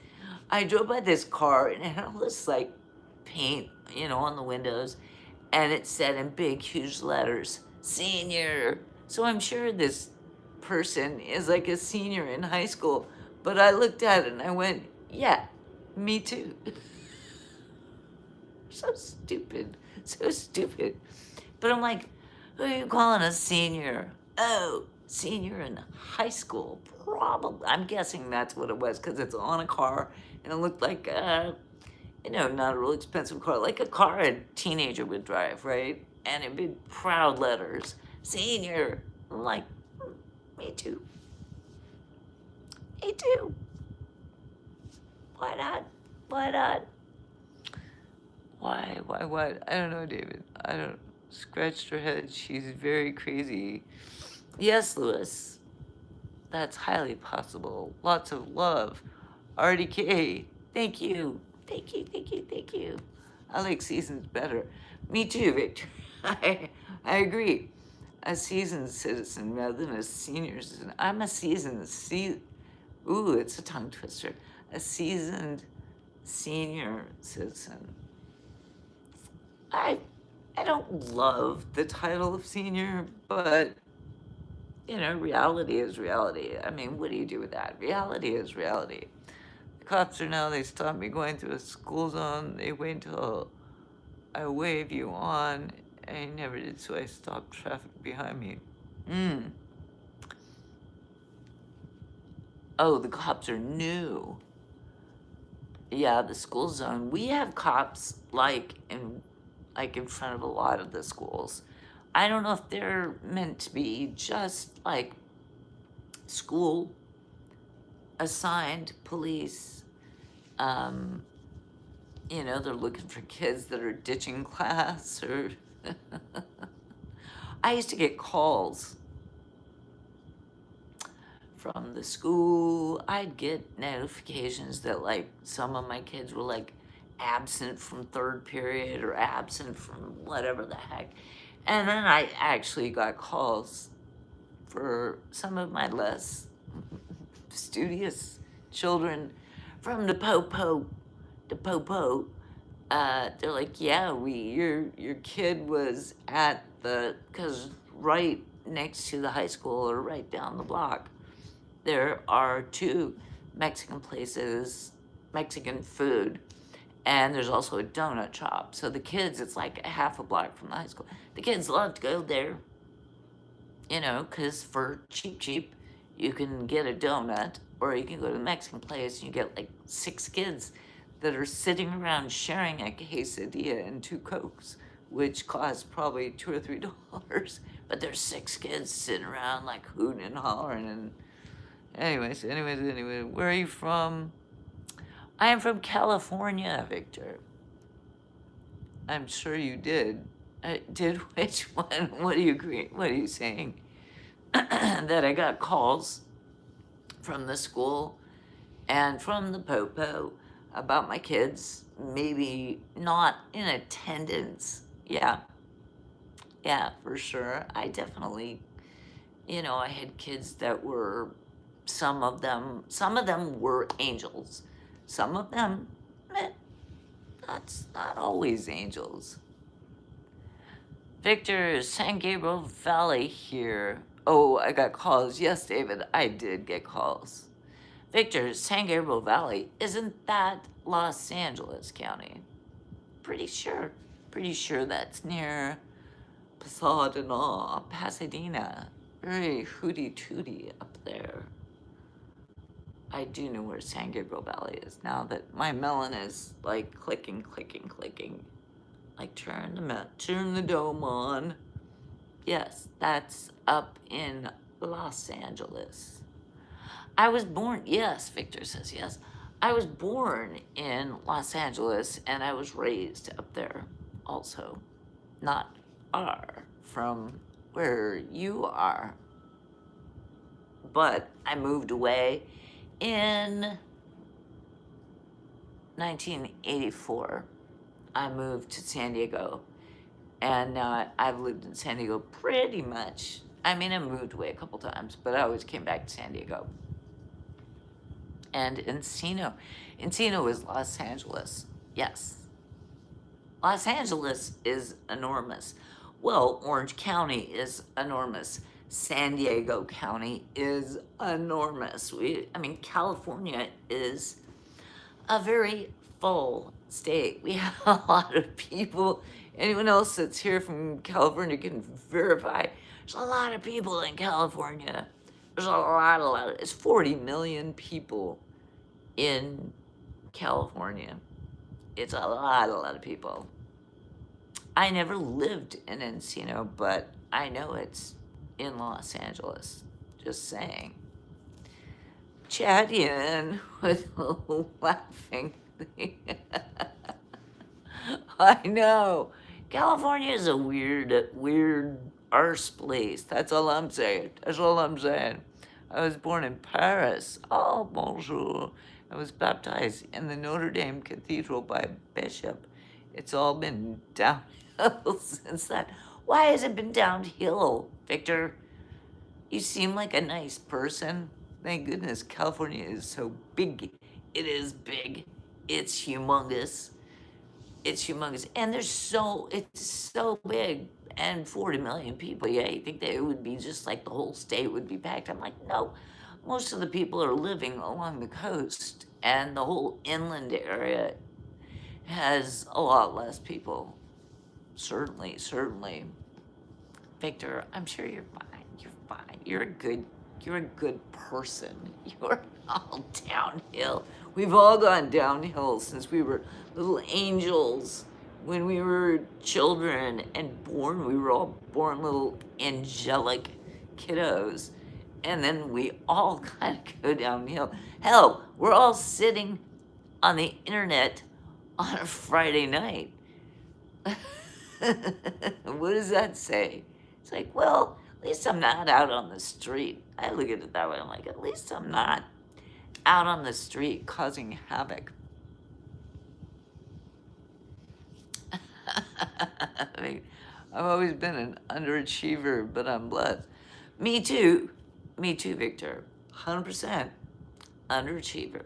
I drove by this car and it had all this like paint, on the windows, and it said in big, huge letters, "Senior." So I'm sure this person is like a senior in high school, but I looked at it and I went, "Yeah, me too." So stupid, so stupid. But I'm like, who are you calling a senior? Oh, senior in high school. Probably. I'm guessing that's what it was because it's on a car and it looked like, not a real expensive car, like a car a teenager would drive, right? And in big proud letters, senior. I'm like, me too. Me too. Why not? Why not? Why, what? I don't know, David. I don't. Scratched her head. She's very crazy. Yes, Lewis. That's highly possible. Lots of love. RDK. Thank you. Thank you, thank you, thank you. I like seasons better. Me too, Victor. I agree. A seasoned citizen rather than a senior citizen. I'm a seasoned ooh, it's a tongue twister. A seasoned senior citizen. I don't love the title of senior, but reality is reality. I mean, what do you do with that? Reality is reality. The cops are now, they stop me going through a school zone. They wait until I wave you on. I never did, so I stopped traffic behind me. Oh, the cops are new. Yeah, the school zone. We have cops like in front of a lot of the schools. I don't know if they're meant to be just like school assigned police. they're looking for kids that are ditching class or I used to get calls from the school. I'd get notifications that like some of my kids were like absent from third period or absent from whatever the heck. And then I actually got calls for some of my less studious children from the Popo. They're like, yeah, your kid was at because right next to the high school or right down the block, there are two Mexican places, Mexican food, and there's also a donut shop. So the kids, it's like a half a block from the high school. The kids love to go there, because for cheap, you can get a donut, or you can go to the Mexican place and you get like 6 kids that are sitting around sharing a quesadilla and 2 Cokes, which cost probably $2 or $3. But there's 6 kids sitting around like hooting and hollering. And anyways, where are you from? I am from California, Victor. I'm sure you did. Did which one? What are you saying? That I got calls from the school and from the Popo about my kids, maybe not in attendance. Yeah, for sure. I definitely, I had kids that were, some of them were angels. Some of them, that's not always angels. Victor, San Gabriel Valley here. Oh, I got calls. Yes, David, I did get calls. Victor, San Gabriel Valley, isn't that Los Angeles County? Pretty sure that's near Pasadena. Very hooty-tooty up there. I do know where San Gabriel Valley is now that my melon is like clicking. Like turn the dome on. Yes, that's up in Los Angeles. I was born, yes, Victor says yes. I was born in Los Angeles and I was raised up there also. Not far from where you are. But I moved away in 1984. I moved to San Diego, and now I've lived in San Diego pretty much. I mean, I moved away a couple times, but I always came back to San Diego. And Encino is Los Angeles. Yes. Los Angeles is enormous. Well, Orange County is enormous. San Diego County is enormous. California is a very full state. We have a lot of people. Anyone else that's here from California can verify. There's a lot of people in California. There's a lot. It's 40 million people in California. It's a lot of people. I never lived in Encino, but I know it's in Los Angeles. Just saying. Chadian with a laughing thing. I know. California is a weird arse place. That's all I'm saying. I was born in Paris. Oh, bonjour. I was baptized in the Notre Dame Cathedral by a bishop. It's all been downhill since that. Why has it been downhill, Victor? You seem like a nice person. Thank goodness California is so big. It is big. It's humongous. And it's so big. And 40 million people. Yeah, you think that it would be just like the whole state would be packed. I'm like, no. Most of the people are living along the coast. And the whole inland area has a lot less people. Certainly. Victor, I'm sure you're fine. You're a good person. You're all downhill. We've all gone downhill since we were little angels. When we were children and born, we were all born little angelic kiddos. And then we all kind of go downhill. Hell, we're all sitting on the internet on a Friday night. What does that say? It's like, well, at least I'm not out on the street. I look at it that way. I'm like, at least I'm not out on the street causing havoc. I mean, I've always been an underachiever, but I'm blessed. Me too. Me too, Victor. 100% underachiever.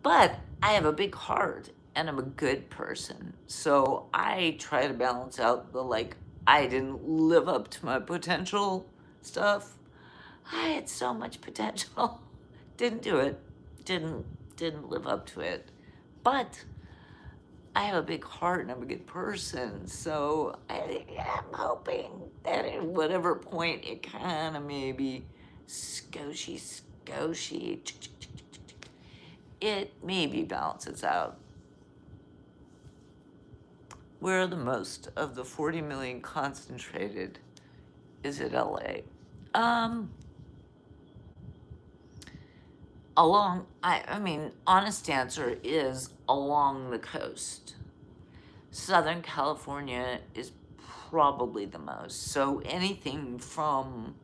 But I have a big heart and I'm a good person. So I try to balance out the like, I didn't live up to my potential stuff. I had so much potential. Didn't do it. Didn't live up to it. But I have a big heart and I'm a good person. So I'm hoping that at whatever point it kind of maybe scoshy, it maybe balances out. Where are the most of the 40 million concentrated? Is it LA? I mean, honest answer is along the coast. Southern California is probably the most. So anything from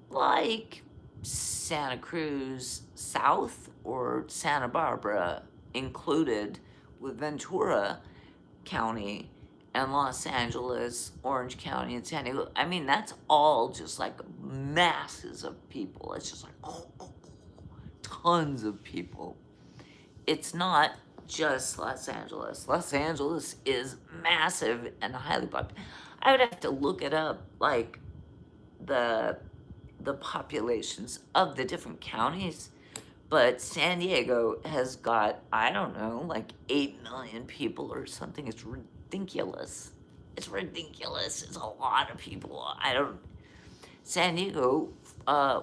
like Santa Cruz South or Santa Barbara included with Ventura County and Los Angeles, Orange County, and San Diego. I mean, that's all just like masses of people. It's just like tons of people. It's not just Los Angeles. Los Angeles is massive and highly populated. I would have to look it up, like the populations of the different counties. But San Diego has got, I don't know, like 8 million people or something. It's ridiculous. It's ridiculous. It's a lot of people. San Diego,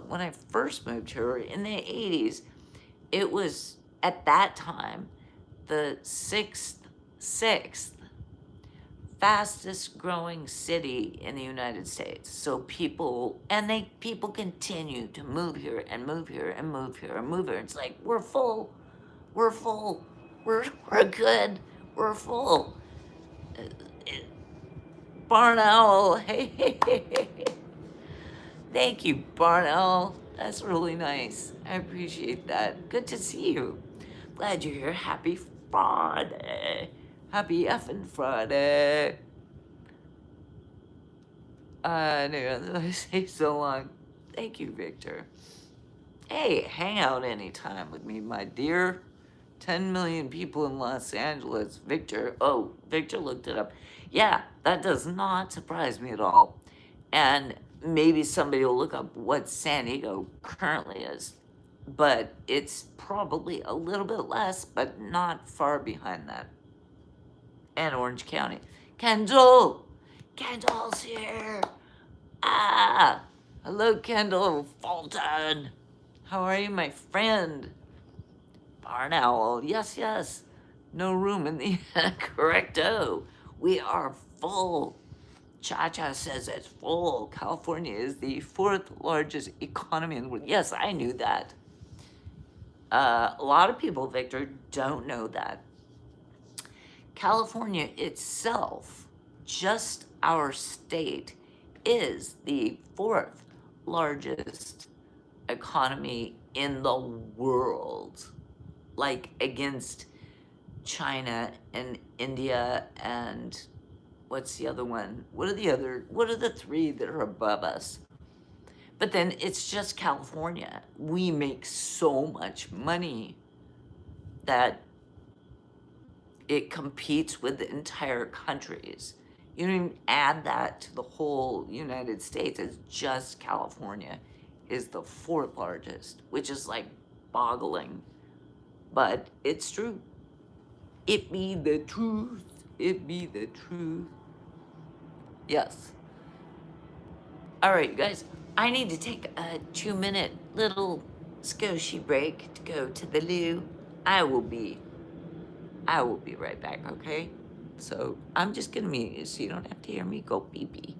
when I first moved here in the 80s, it was at that time the sixth fastest growing city in the United States. So people continue to move here and move here and move here and move here. It's like we're full, we're good, we're full. Barn Owl, hey. Thank you, Barn Owl. That's really nice. I appreciate that. Good to see you. Glad you're here. Happy Friday. Happy effing Friday. I knew I say so long. Thank you, Victor. Hey, hang out anytime with me, my dear. 10 million people in Los Angeles. Victor looked it up. Yeah, that does not surprise me at all. And maybe somebody will look up what San Diego currently is. But it's probably a little bit less, but not far behind that. And Orange County. Kendall's here. Ah, hello, Kendall Fulton. How are you, my friend? Barn Owl, yes. No room in the correcto. We are full. Cha-Cha says it's full. California is the 4th largest economy in the world. Yes, I knew that. A lot of people, Victor, don't know that. California itself, just our state, is the 4th largest economy in the world, like against China and India and what's the other one? What are the 3 that are above us? But then it's just California. We make so much money that it competes with the entire countries. You don't even add that to the whole United States. It's just California is the 4th largest, which is like boggling. But it's true. It be the truth. It be the truth. Yes. All right, you guys. I need to take a 2-minute little scoshy break to go to the loo. I will be right back, okay? So I'm just gonna mute you so you don't have to hear me go pee pee.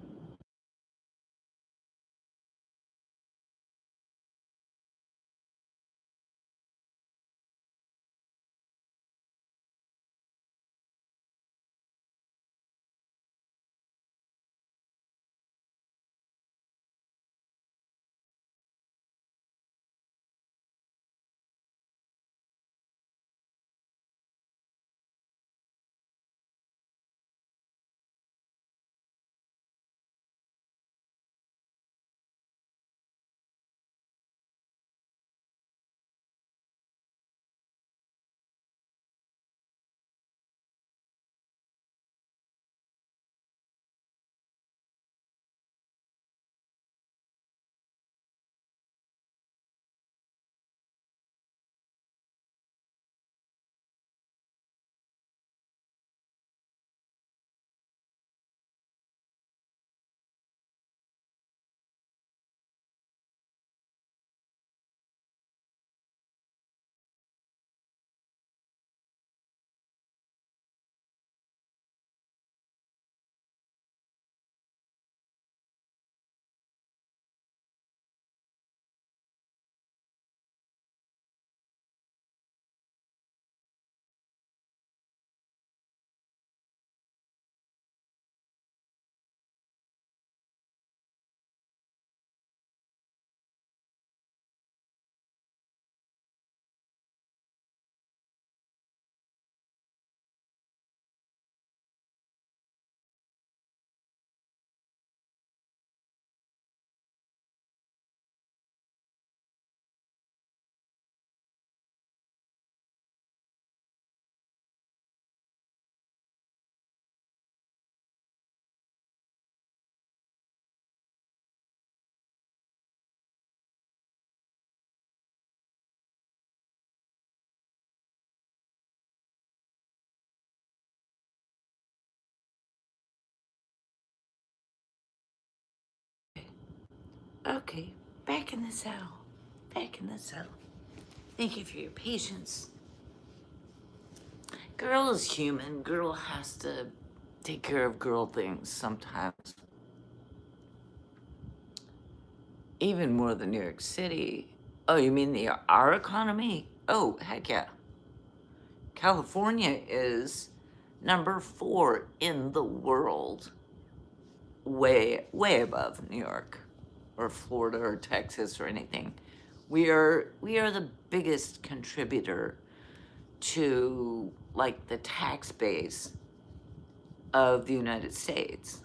Okay, back in the saddle. Back in the saddle. Thank you for your patience. Girl is human. Girl has to take care of girl things sometimes. Even more than New York City. Oh, you mean our economy? Oh, heck yeah. California is number 4 in the world, way above New York or Florida or Texas or anything. We are the biggest contributor to like the tax base of the United States.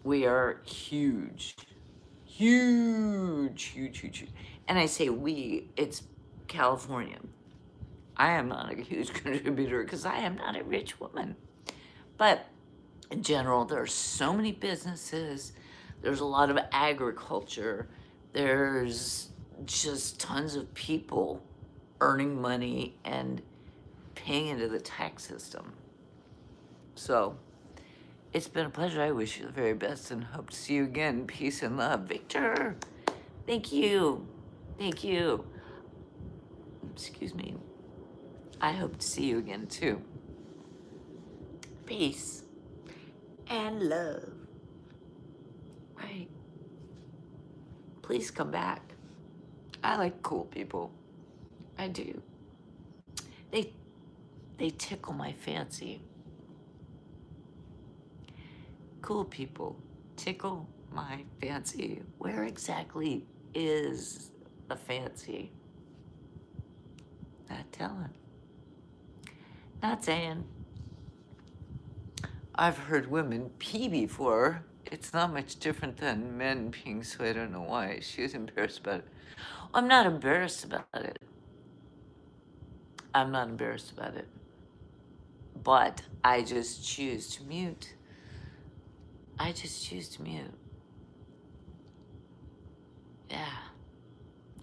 We are huge. Huge, huge, huge, huge. And I say we, it's California. I am not a huge contributor because I am not a rich woman. But in general, there are so many businesses. There's a lot of agriculture. There's just tons of people earning money and paying into the tax system. So it's been a pleasure. I wish you the very best and hope to see you again. Peace and love. Victor, thank you. Thank you. Excuse me. I hope to see you again too. Peace and love. Right. Please come back. I like cool people. I do. They tickle my fancy. Cool people tickle my fancy. Where exactly is the fancy? Not telling. Not saying. I've heard women pee before. It's not much different than men peeing, so I don't know why. She was embarrassed about it. I'm not embarrassed about it. I'm not embarrassed about it. But I just choose to mute. I just choose to mute. Yeah.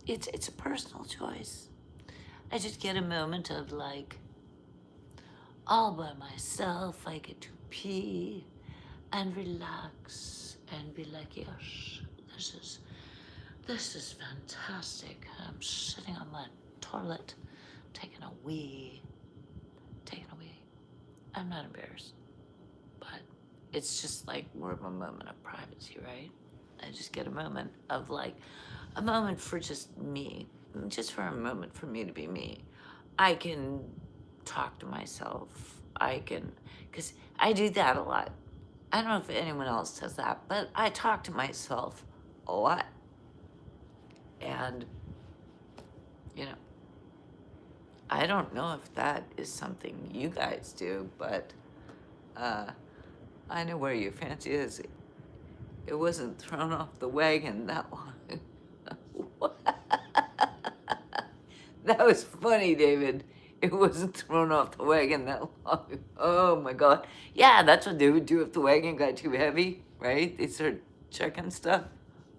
It's a personal choice. I just get a moment of like, all by myself, I get to pee and relax and be like, yes, this is fantastic. I'm sitting on my toilet, taking a wee. I'm not embarrassed, but it's just like more of a moment of privacy, right? I just get a moment of like, a moment for just me, just for a moment for me to be me. I can talk to myself. Because I do that a lot. I don't know if anyone else does that, but I talk to myself a lot. And, you know, I don't know if that is something you guys do, but I know where your fancy is. It wasn't thrown off the wagon that long. That was funny, David. It wasn't thrown off the wagon that long. Oh my God. Yeah, that's what they would do if the wagon got too heavy, right? They start checking stuff.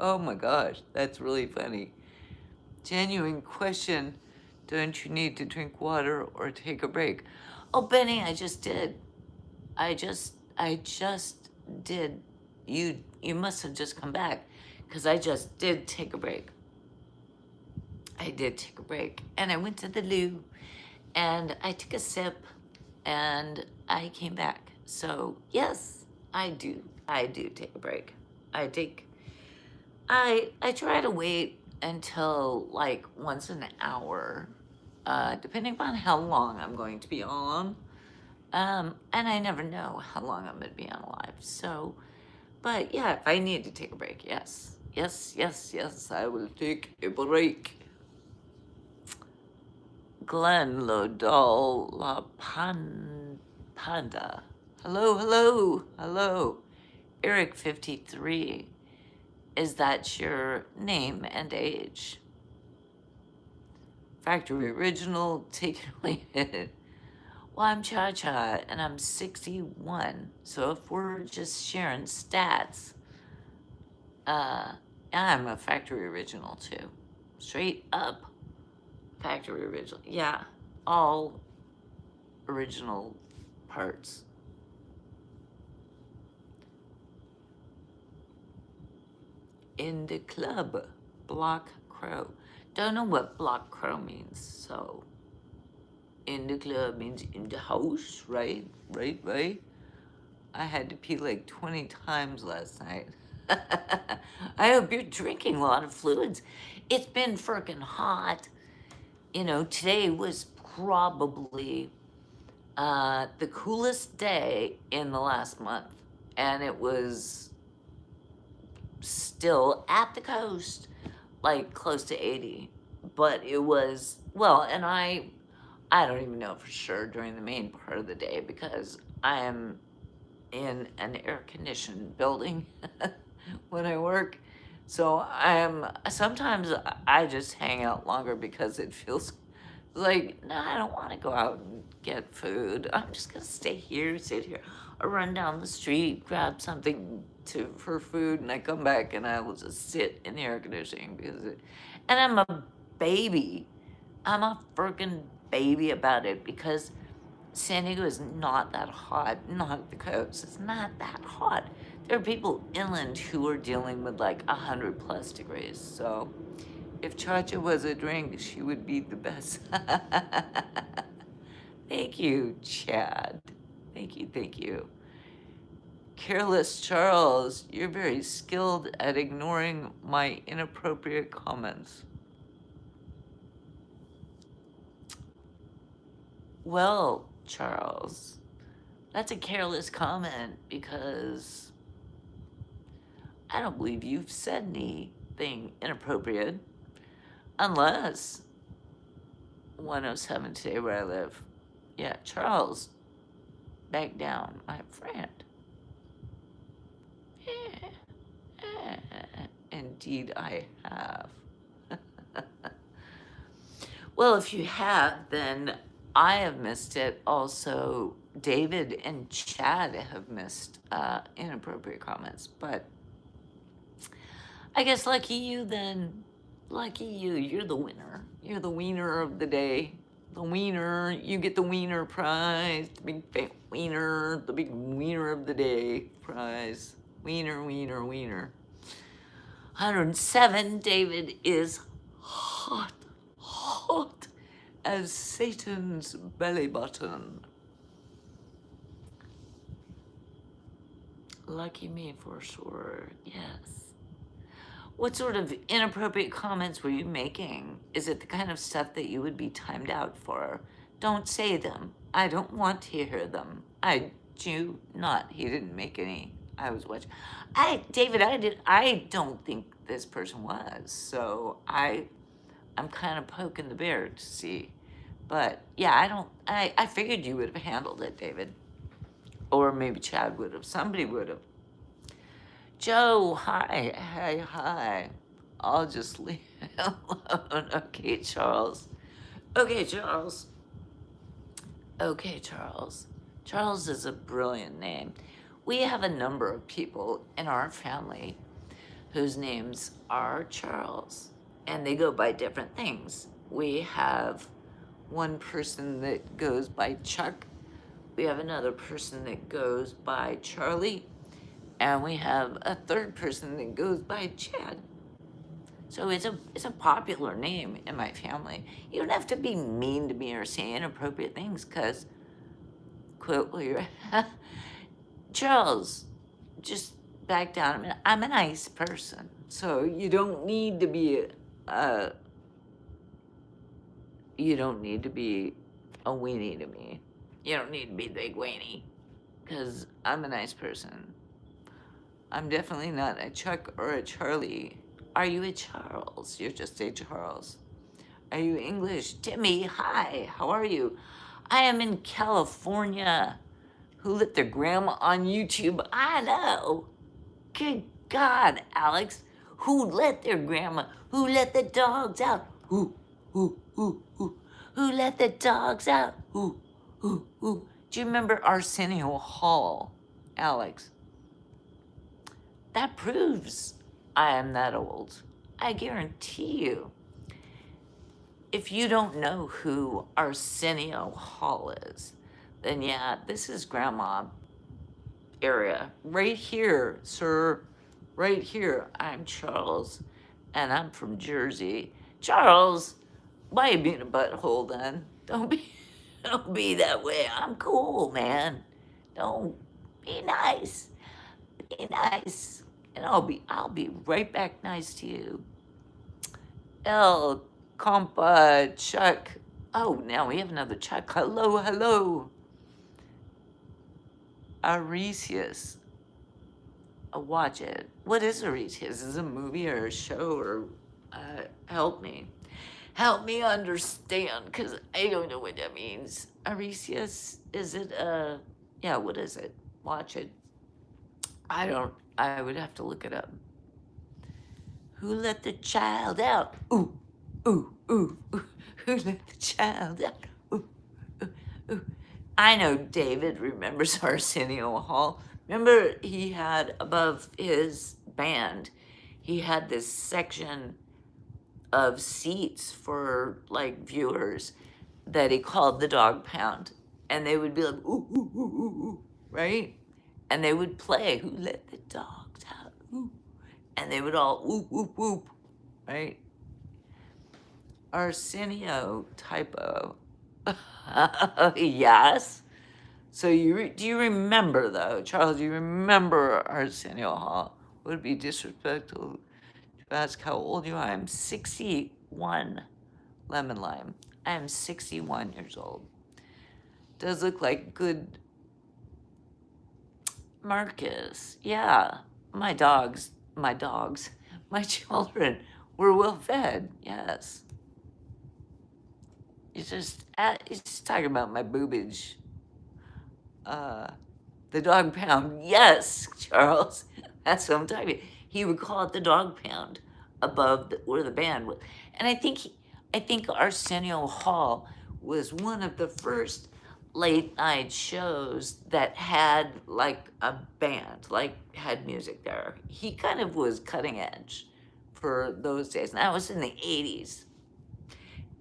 Oh my gosh, that's really funny. Genuine question. Don't you need to drink water or take a break? Oh, Benny, I just did. I just did. You must have just come back because I just did take a break. I did take a break and I went to the loo and I took a sip and I came back. So yes, I do take a break. I try to wait until like once an hour, depending upon how long I'm going to be on. And I never know how long I'm gonna be on live. So, but yeah, if I need to take a break, yes. Yes, I will take a break. Glenn Lodal La Panda. Hello. Eric 53. Is that your name and age? Factory Original, take it away. Well, I'm Cha Cha and I'm 61. So if we're just sharing stats, I'm a Factory Original too. Straight up Factory Original. Yeah, all original parts. in the club. Block crow. Don't know what block crow means, so in the club means in the house, right? Right? I had to pee like 20 times last night. I hope you're drinking a lot of fluids. It's been freaking hot. You know, today was probably the coolest day in the last month. And it was still at the coast, like close to 80. But it was, well, and I don't even know for sure during the main part of the day because I am in an air-conditioned building when I work. So sometimes I just hang out longer because it feels like, no, I don't want to go out and get food. I'm just gonna stay here, sit here, or run down the street, grab something for food, and I come back and I will just sit in the air conditioning and I'm a baby. I'm a freaking baby about it because San Diego is not that hot, not the coast. It's not that hot. There are people inland who are dealing with like 100+ degrees. So if Chacha was a drink, she would be the best. Thank you, Chad. Thank you. Careless Charles, you're very skilled at ignoring my inappropriate comments. Well, Charles, that's a careless comment because I don't believe you've said anything inappropriate unless 107 today where I live. Yeah, Charles, back down, my friend. Indeed, I have. Well, if you have, then I have missed it. Also, David and Chad have missed inappropriate comments. But I guess lucky you then. Lucky you. You're the winner. You're the wiener of the day. The wiener. You get the wiener prize. The big fat wiener. The big wiener of the day prize. Wiener. 107, David is hot as Satan's belly button. Lucky me for sure, yes. What sort of inappropriate comments were you making? Is it the kind of stuff that you would be timed out for? Don't say them. I don't want to hear them. I do not. He didn't make any. I was watching. David, I don't think this person was. So I'm kind of poking the bear to see. But yeah, I figured you would have handled it, David. Or maybe Chad would have. Somebody would have. Joe, hi. Hi. I'll just leave it alone. Okay, Charles. Charles is a brilliant name. We have a number of people in our family whose names are Charles, and they go by different things. We have one person that goes by Chuck. We have another person that goes by Charlie. And we have a third person that goes by Chad. So it's a popular name in my family. You don't have to be mean to me or say inappropriate things, because quote while you're Charles, just back down. I mean, I'm a nice person, so you don't need to be a weenie to me. You don't need to be the big weenie, because I'm a nice person. I'm definitely not a Chuck or a Charlie. Are you a Charles? You're just a Charles. Are you English? Timmy, hi, how are you? I am in California. Who let their grandma on YouTube? I know. Good God, Alex. Who let their grandma? Who let the dogs out? Who? Who let the dogs out? Who? Do you remember Arsenio Hall, Alex? That proves I am that old. I guarantee you. If you don't know who Arsenio Hall is, then yeah, this is Grandma area. Right here, sir. right here, I'm Charles, and I'm from Jersey. Charles, why you being a butthole then? Don't be that way. I'm cool, man. Don't be nice. Be nice. And I'll be right back nice to you. El compa Chuck. Oh, now we have another Chuck. Hello, hello. Aresius. Watch it. What is Aresius? Is it a movie or a show or help me? Help me understand, because I don't know what that means. Aresius, is it yeah, what is it? Watch it. I would have to look it up. Who let the child out? Ooh, ooh, ooh, ooh. Who let the child out? Ooh, ooh, ooh. I know David remembers Arsenio Hall. Remember, he had above his band, he had this section of seats for like viewers that he called the dog pound. And they would be like, ooh, ooh, ooh, ooh, ooh, right? And they would play, who let the dogs out? Ooh. And they would all whoop, whoop, whoop, right? Arsenio typo. Yes. So do you remember though, Charles? Do you remember Arsenio Hall? Would it be disrespectful to ask how old you are? I'm 61, lemon lime. I am 61 years old. Does look like good. Marcus, yeah, my children were well fed. Yes. He's just talking about my boobage. The dog pound. Yes, Charles. That's what I'm talking about. He would call it the dog pound above where the band was. And I think Arsenio Hall was one of the first late night shows that had like a band, like had music there. He kind of was cutting edge for those days. And that was in the 80s.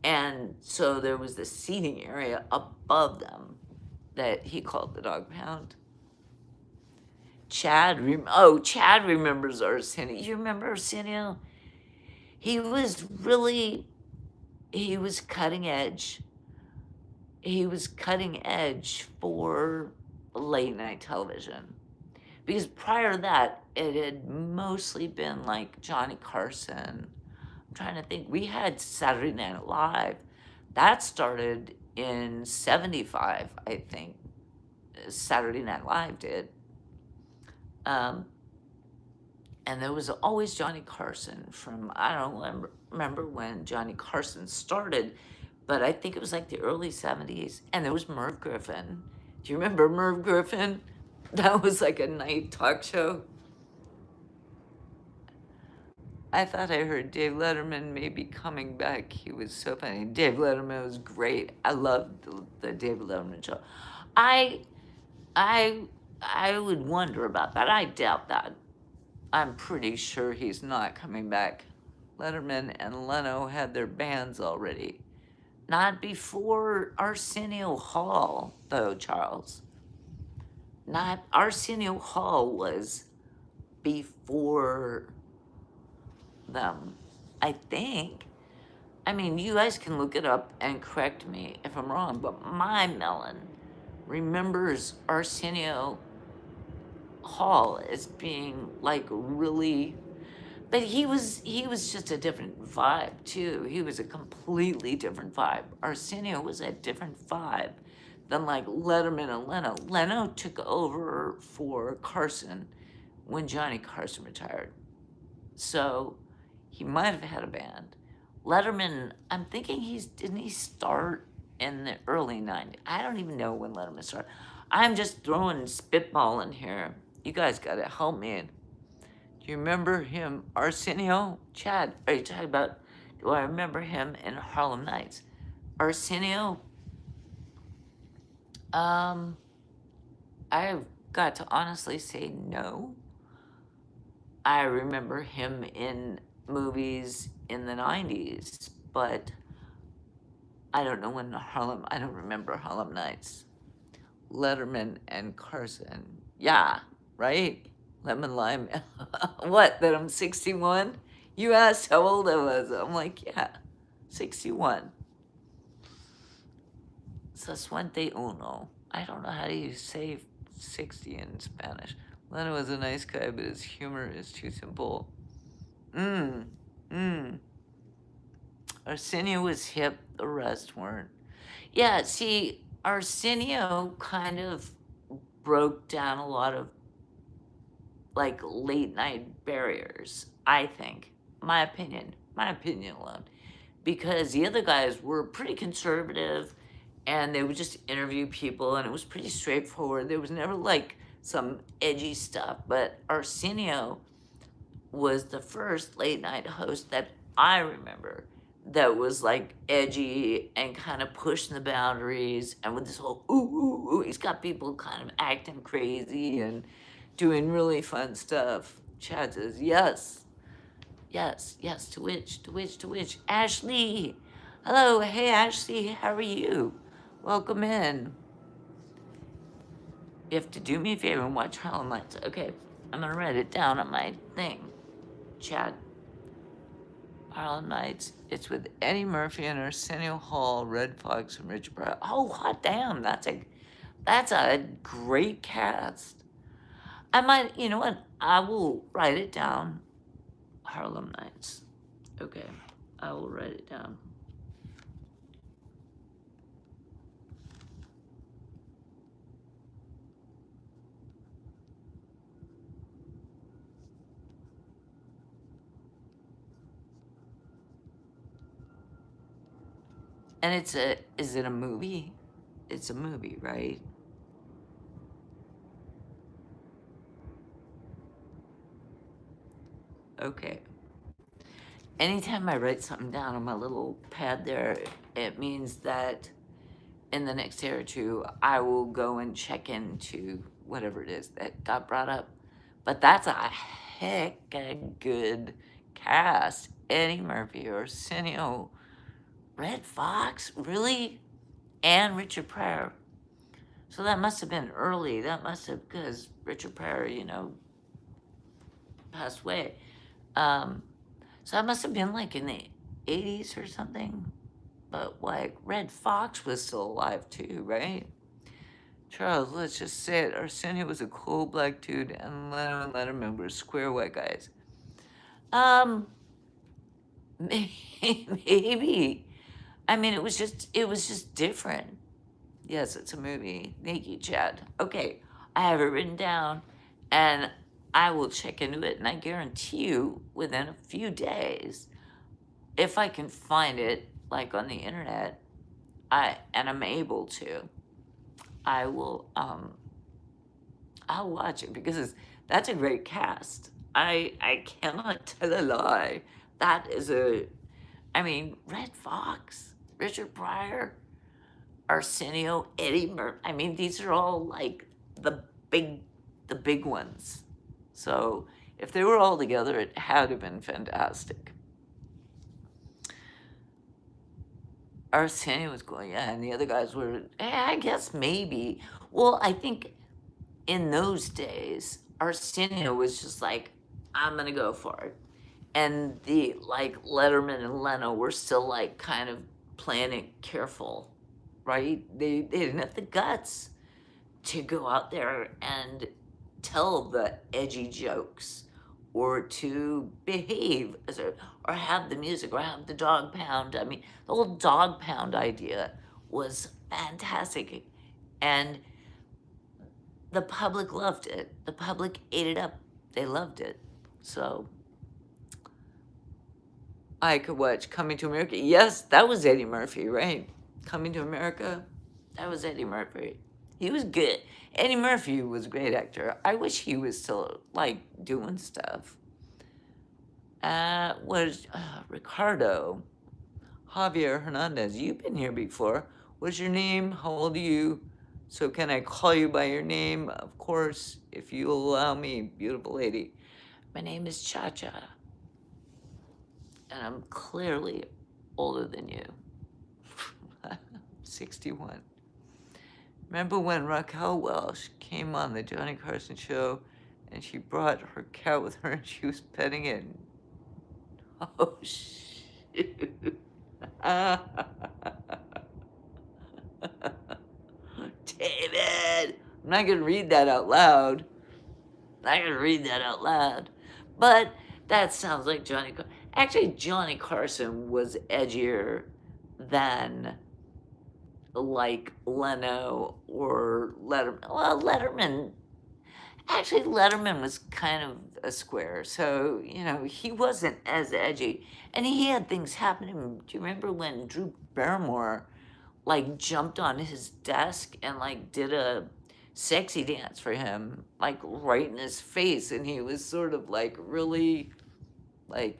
And so there was the seating area above them that he called the dog pound. Chad remembers Arsenio. You remember Arsenio? He was cutting edge. He was cutting edge for late night television. Because prior to that, it had mostly been like Johnny Carson. I'm trying to think. We had Saturday Night Live. That started in 75, I think. Saturday Night Live did. And there was always Johnny Carson from, I don't remember when Johnny Carson started, but I think it was like the early 70s. And there was Merv Griffin. Do you remember Merv Griffin? That was like a night talk show. I thought I heard Dave Letterman may be coming back. He was so funny. Dave Letterman was great. I loved the Dave Letterman show. I would wonder about that. I doubt that. I'm pretty sure he's not coming back. Letterman and Leno had their bands already. Not before Arsenio Hall, though, Charles. Not Arsenio Hall was before them, I think. I mean, you guys can look it up and correct me if I'm wrong, but my melon remembers Arsenio Hall as being like really, but he was just a different vibe too. He was a completely different vibe. Arsenio was a different vibe than like Letterman and Leno. Leno took over for Carson when Johnny Carson retired. So he might have had a band. Letterman, I'm thinking didn't he start in the early 90s? I don't even know when Letterman started. I'm just throwing spitball in here. You guys got to help me. Do you remember him, Arsenio? Chad, are you talking about, do I remember him in Harlem Nights? Arsenio? I've got to honestly say no. I remember him in movies in the 90s, but I don't know when I don't remember Harlem Nights. Letterman and Carson. Yeah, right? Lemon lime. What, that I'm 61? You asked how old I was. I'm like, yeah, 61. Sessuente uno. I don't know how do you say 60 in Spanish. Leno was a nice guy, but his humor is too simple. Mmm. Mmm. Arsenio was hip, the rest weren't. Yeah, see, Arsenio kind of broke down a lot of like late night barriers, I think. My opinion alone. Because the other guys were pretty conservative and they would just interview people and it was pretty straightforward. There was never like some edgy stuff, but Arsenio was the first late night host that I remember that was like edgy and kind of pushing the boundaries and with this whole ooh, ooh, ooh, he's got people kind of acting crazy and doing really fun stuff. Chad says, yes, yes, yes, to which, to which, to which. Ashley, hello, hey Ashley, how are you? Welcome in. You have to do me a favor and watch Harlem Nights. Okay, I'm gonna write it down on my thing. Chad. Harlem Nights. It's with Eddie Murphy and Arsenio Hall, Red Fox, and Richard Pryor. Oh, hot damn! That's a great cast. I might, you know what? I will write it down. Harlem Nights. Okay, I will write it down. And is it a movie? It's a movie, right? Okay. Anytime I write something down on my little pad there, it means that in the next day or two, I will go and check into whatever it is that got brought up. But that's a heck of a good cast. Eddie Murphy, Arsenio, Red Fox, really? And Richard Pryor. So that must have been early. That must have, because Richard Pryor, passed away. So that must have been like in the 80s or something. But like Red Fox was still alive too, right? Charles, let's just say it. Arsenio was a cool black dude, and Leno and Letterman were square white guys. Um, maybe. I mean, it was just different. Yes, it's a movie. Thank you, Chad. Okay, I have it written down, and I will check into it, and I guarantee you, within a few days, if I can find it, like on the internet, and I'm able to, I will I'll watch it because that's a great cast. I cannot tell a lie. That is I mean, Red Fox, Richard Pryor, Arsenio, Eddie Murphy. I mean, these are all like the big ones. So if they were all together, it had to have been fantastic. Arsenio was going, yeah, and the other guys were, I guess maybe. Well, I think in those days, Arsenio was just like, I'm gonna go for it. And the like Letterman and Leno were still like kind of playing it careful, right? They didn't have the guts to go out there and tell the edgy jokes or to behave or have the music or have the dog pound. I mean, the whole dog pound idea was fantastic. And the public loved it. The public ate it up. They loved it. So I could watch Coming to America. Yes, that was Eddie Murphy, right? Coming to America, that was Eddie Murphy. He was good. Eddie Murphy was a great actor. I wish he was still like doing stuff. Was Ricardo Javier Hernandez? You've been here before. What's your name? How old are you? So can I call you by your name? Of course, if you allow me, beautiful lady. My name is Cha Cha, and I'm clearly older than you. 61. Remember when Raquel Welch came on the Johnny Carson show and she brought her cat with her and she was petting it. Oh, shoot. David! I'm not going to read that out loud. I'm not going to read that out loud. But that sounds like Johnny Carson. Actually, Johnny Carson was edgier than like Leno or Letterman. Well, Letterman was kind of a square, so, he wasn't as edgy. And he had things happening. Do you remember when Drew Barrymore, like, jumped on his desk and, like, did a sexy dance for him, like, right in his face, and he was sort of, like, really, like,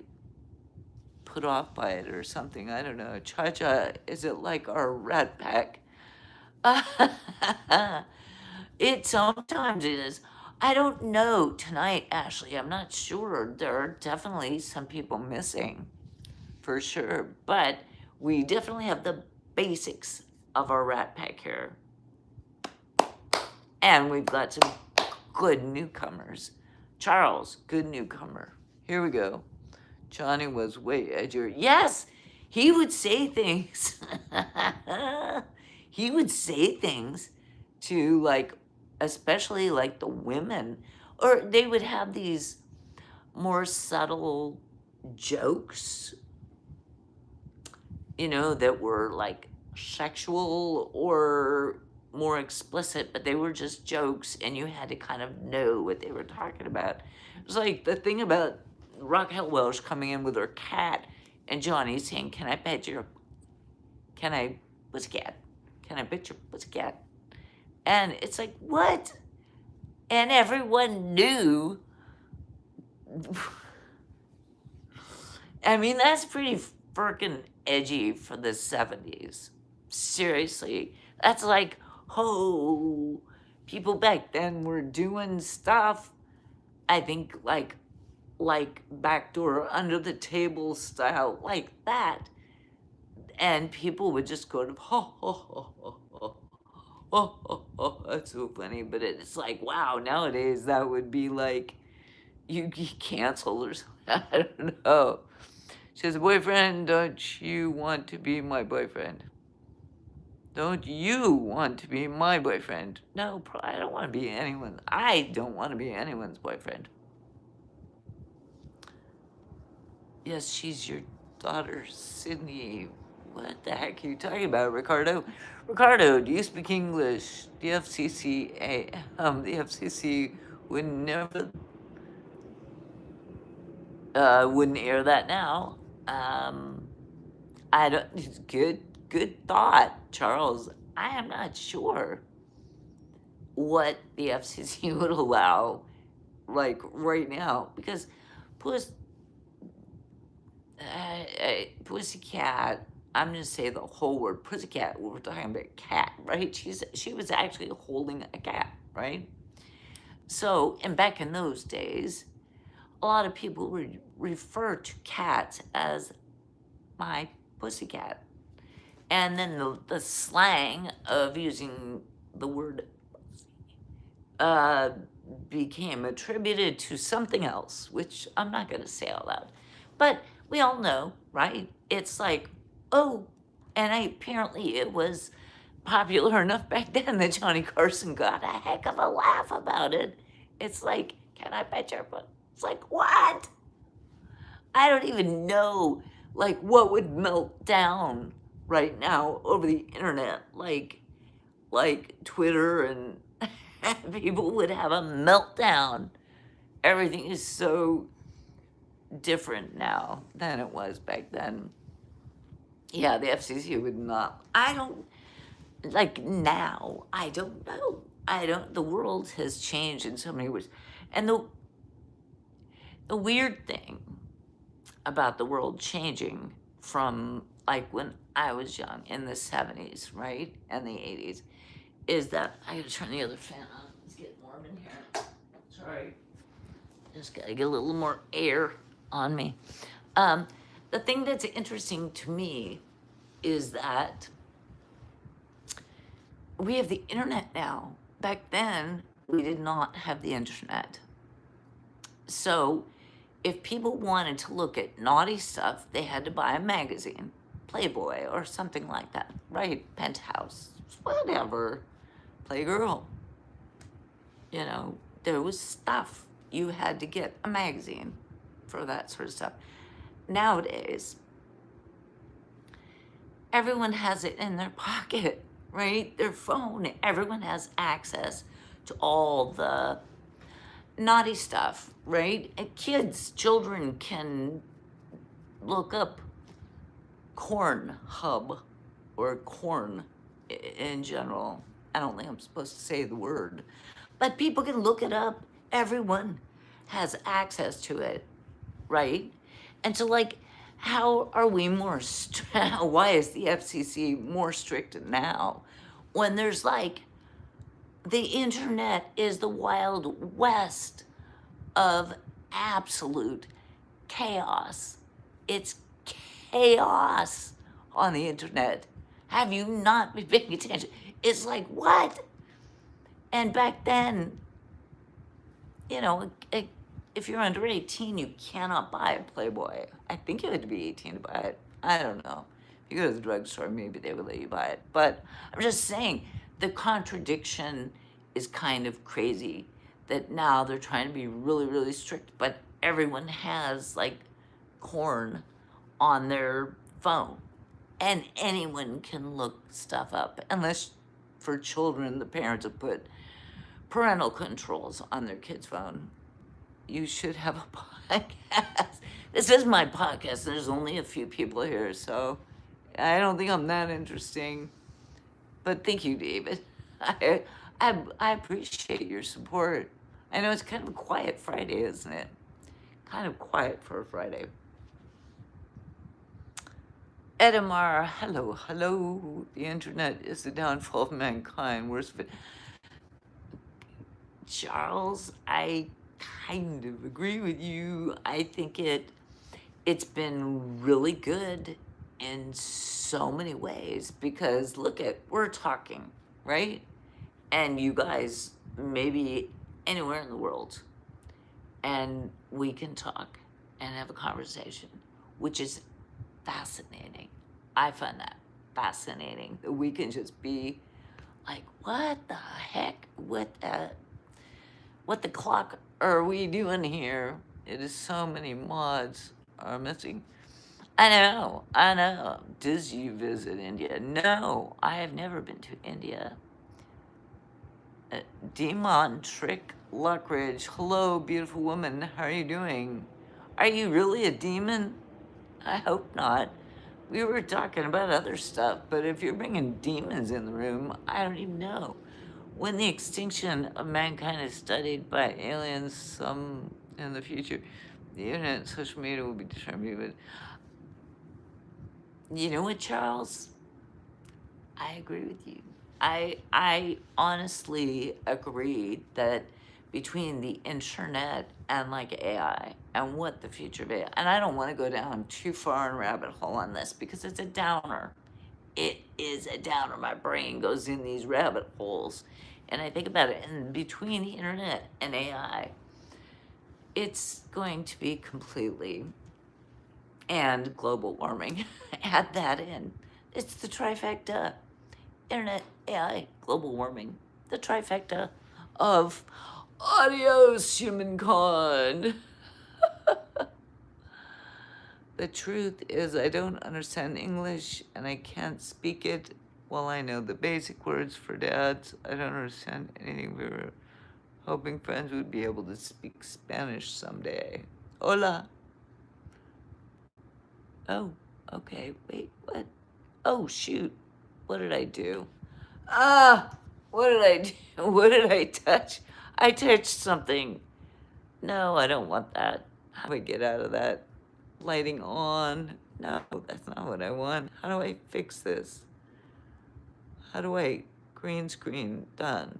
put off by it or something. I don't know. Cha-Cha, is it like our Rat Pack? It sometimes is. I don't know tonight, Ashley. I'm not sure. There are definitely some people missing, for sure. But we definitely have the basics of our Rat Pack here. And we've got some good newcomers. Charles, good newcomer. Here we go. Johnny was way edgier. Yes, he would say things. He would say things to, like, especially like the women, or they would have these more subtle jokes, that were like sexual or more explicit, but they were just jokes and you had to kind of know what they were talking about. It was like the thing about Raquel Welch coming in with her cat and Johnny saying, can I pet your pussycat? Can I pet your pussycat? And it's like, what? And everyone knew. I mean, that's pretty freaking edgy for the 70s. Seriously. That's like, people back then were doing stuff, I think, like backdoor under the table style, like that. And people would just go to, that's so funny. But it's like, wow, nowadays that would be like, you canceled or something. I don't know. She says, boyfriend, don't you want to be my boyfriend? Don't you want to be my boyfriend? No, I don't want to be anyone. I don't want to be anyone's boyfriend. Yes, she's your daughter, Sydney. What the heck are you talking about, Ricardo? Ricardo, do you speak English? The FCC would never, wouldn't air that now. I don't. Good thought, Charles. I am not sure what the FCC would allow, like right now, because Pussycat, I'm going to say the whole word, Pussycat, we're talking about cat, right? She was actually holding a cat, right? So, and back in those days, a lot of people would refer to cats as my pussycat. And then the slang of using the word became attributed to something else, which I'm not going to say out loud. But we all know, right? It's like, oh, and apparently it was popular enough back then that Johnny Carson got a heck of a laugh about it. It's like, can I pet your foot? It's like, what? I don't even know, like, what would melt down right now over the internet, like Twitter, and people would have a meltdown. Everything is so different now than it was back then. Yeah, the FCC would not. I don't, like now, I don't know. The world has changed in so many ways. And the weird thing about the world changing from like when I was young in the 70s, right? And the 80s, is that I gotta turn the other fan on. It's getting warm in here. Sorry. Just gotta get a little more air on me. The thing that's interesting to me is that we have the internet now. Back then, we did not have the internet. So if people wanted to look at naughty stuff, they had to buy a magazine, Playboy or something like that, right? Penthouse, whatever, Playgirl. You know, there was stuff. You had to get a magazine for that sort of stuff. Nowadays, everyone has it in their pocket, right? Their phone. Everyone has access to all the naughty stuff, right? And kids, children can look up Corn Hub or corn in general. I don't think I'm supposed to say the word, but people can look it up. Everyone has access to it, right? And so, like, how are we more, why is the FCC more strict now when there's like, the internet is the wild west of absolute chaos. It's chaos on the internet. Have you not been paying attention? It's like, what? And back then, you know, if you're under 18, you cannot buy a Playboy. I think you had to be 18 to buy it. I don't know. If you go to the drugstore, maybe they would let you buy it. But I'm just saying, the contradiction is kind of crazy that now they're trying to be really, really strict, but everyone has like corn on their phone and anyone can look stuff up unless for children the parents have put parental controls on their kid's phone. You should have a podcast. This is my podcast. There's only a few people here, so I don't think I'm that interesting. But thank you, David. I appreciate your support. I know it's kind of a quiet Friday, isn't it? Kind of quiet for a Friday. Edamar, hello, hello. The internet is the downfall of mankind. Worst of it. Charles, I kind of agree with you. I think it's been really good in so many ways because look at, we're talking, right? And you guys maybe anywhere in the world, and we can talk and have a conversation, which is fascinating. I find that fascinating that we can just be like, what the heck? What the clock are we doing here? It is so many mods are missing. I know. Did you visit India? No, I have never been to India. Demon Trick Luckridge. Hello, beautiful woman. How are you doing? Are you really a demon? I hope not. We were talking about other stuff, but if you're bringing demons in the room, I don't even know. When the extinction of mankind is studied by aliens some in the future, the internet and social media will be determined. But you know what, Charles? I agree with you. I honestly agree that between the internet and like AI and what the future of AI, and I don't want to go down too far in a rabbit hole on this because it's a downer. It is a downer. My brain goes in these rabbit holes and I think about it. And between the internet and AI, it's going to be completely, and global warming, add that in. It's the trifecta. Internet, AI, global warming, the trifecta of adios, humankind. The truth is I don't understand English and I can't speak it. Well, I know the basic words for dads. I don't understand anything. We were hoping friends would be able to speak Spanish someday. Hola. Oh, okay, wait, what? Oh, shoot. What did I do? What did I do? What did I touch? I touched something. No, I don't want that. How do I get out of that? Lighting on. No, that's not what I want. How do I fix this? How do I green screen done?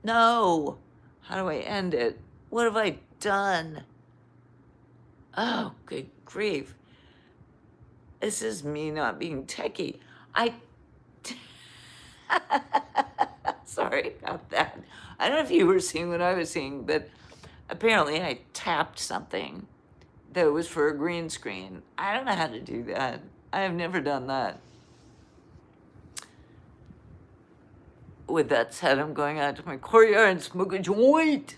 No. How do I end it? What have I done? Oh, good grief. This is me not being techie. Sorry about that. I don't know if you were seeing what I was seeing, but Apparently, I tapped something that was for a green screen. I don't know how to do that. I have never done that. With that said, I'm going out to my courtyard and smoke a joint.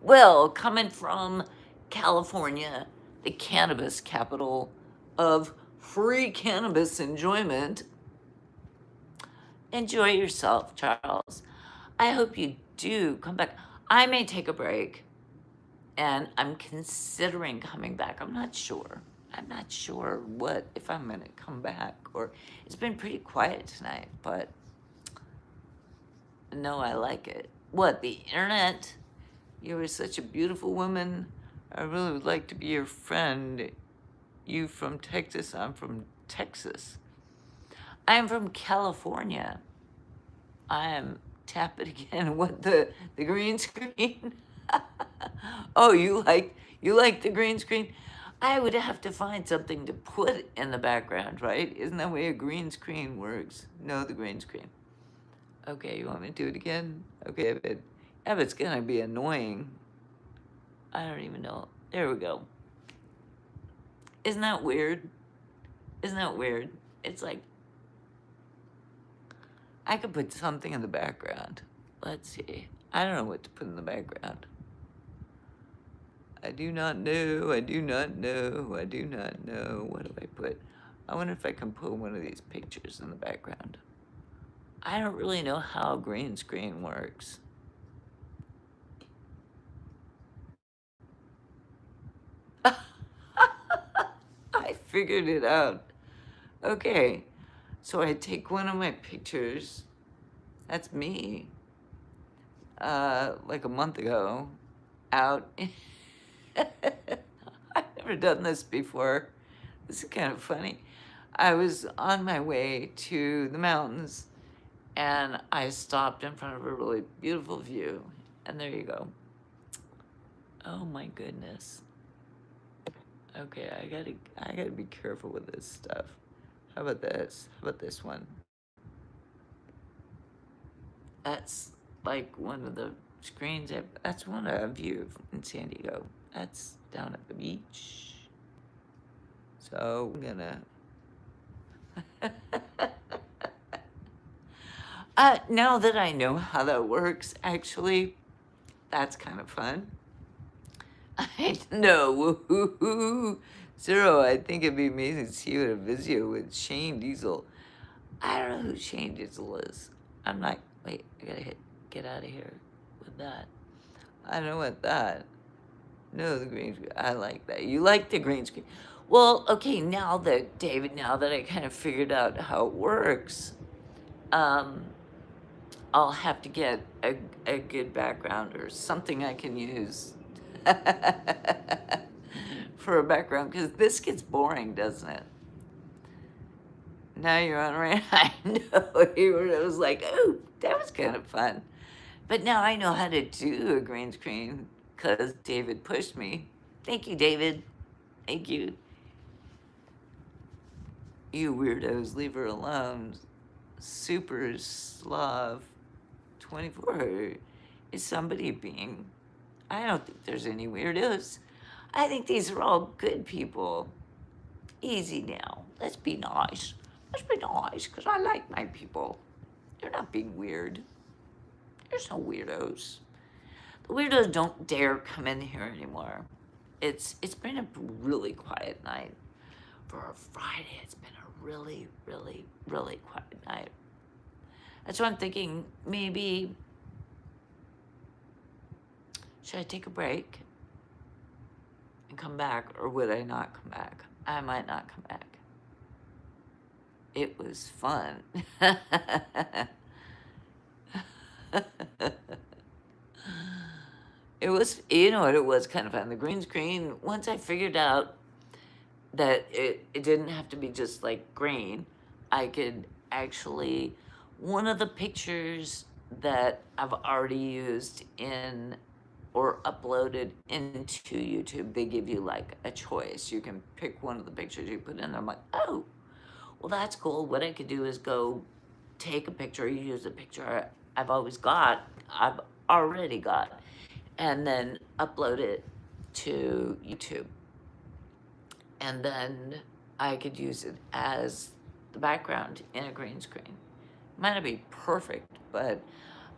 Well, coming from California, the cannabis capital of free cannabis enjoyment, enjoy yourself, Charles. I hope you do come back. I may take a break, and I'm considering coming back. I'm not sure. I'm not sure what, if I'm going to come back, or it's been pretty quiet tonight, but no, I like it. What, the internet? You are such a beautiful woman. I really would like to be your friend. You from Texas, I'm from Texas. I'm from California. I am tap it again. What, the green screen? Oh, you like the green screen? I would have to find something to put in the background, right? Isn't that the way a green screen works? No, the green screen. Okay, you want me to do it again? Okay, if it's gonna be annoying, I don't even know. There we go. Isn't that weird? Isn't that weird? It's like, I could put something in the background. Let's see. I don't know what to put in the background. I do not know. I do not know. I do not know. What do I put? I wonder if I can put one of these pictures in the background. I don't really know how a green screen works. I figured it out. Okay, so I take one of my pictures. That's me. Like a month ago, out. I've never done this before. This is kind of funny. I was on my way to the mountains, and I stopped in front of a really beautiful view. And there you go. Oh my goodness. Okay, I gotta be careful with this stuff. How about this? How about this one? That's like one of the screens. That's one a view in San Diego. That's down at the beach. So I'm gonna. Now that I know how that works, actually, that's kind of fun. I know. Woohoo. Zero, I think it'd be amazing to see you at a video with Shane Diesel. I don't know who Shane Diesel is. I'm not. Wait, I gotta get out of here with that. I don't know what that. No, the green screen. I like that. You like the green screen. Well, okay, now that, David, now that I kind of figured out how it works, I'll have to get a good background or something I can use for a background, because this gets boring, doesn't it? Now you're on, right? I know. I was like, oh, that was kind of fun. But now I know how to do a green screen because David pushed me. Thank you, David. Thank you. You weirdos, leave her alone. Super Slav 24. Is somebody being? I don't think there's any weirdos. I think these are all good people. Easy now. Let's be nice. Let's be nice, because I like my people. They're not being weird. There's no weirdos. The weirdos don't dare come in here anymore. It's been a really quiet night. For a Friday, it's been a really, really, really quiet night. That's why I'm thinking, maybe, should I take a break and come back, or would I not come back? I might not come back. It was fun. It was, you know what, it was kind of fun. The green screen, once I figured out that it didn't have to be just like green, I could actually, one of the pictures that I've already used in or uploaded into YouTube, they give you like a choice. You can pick one of the pictures you put in there. I'm like, oh, well, that's cool. What I could do is go take a picture, use a picture I've already got, and then upload it to YouTube. And then I could use it as the background in a green screen. Might not be perfect, but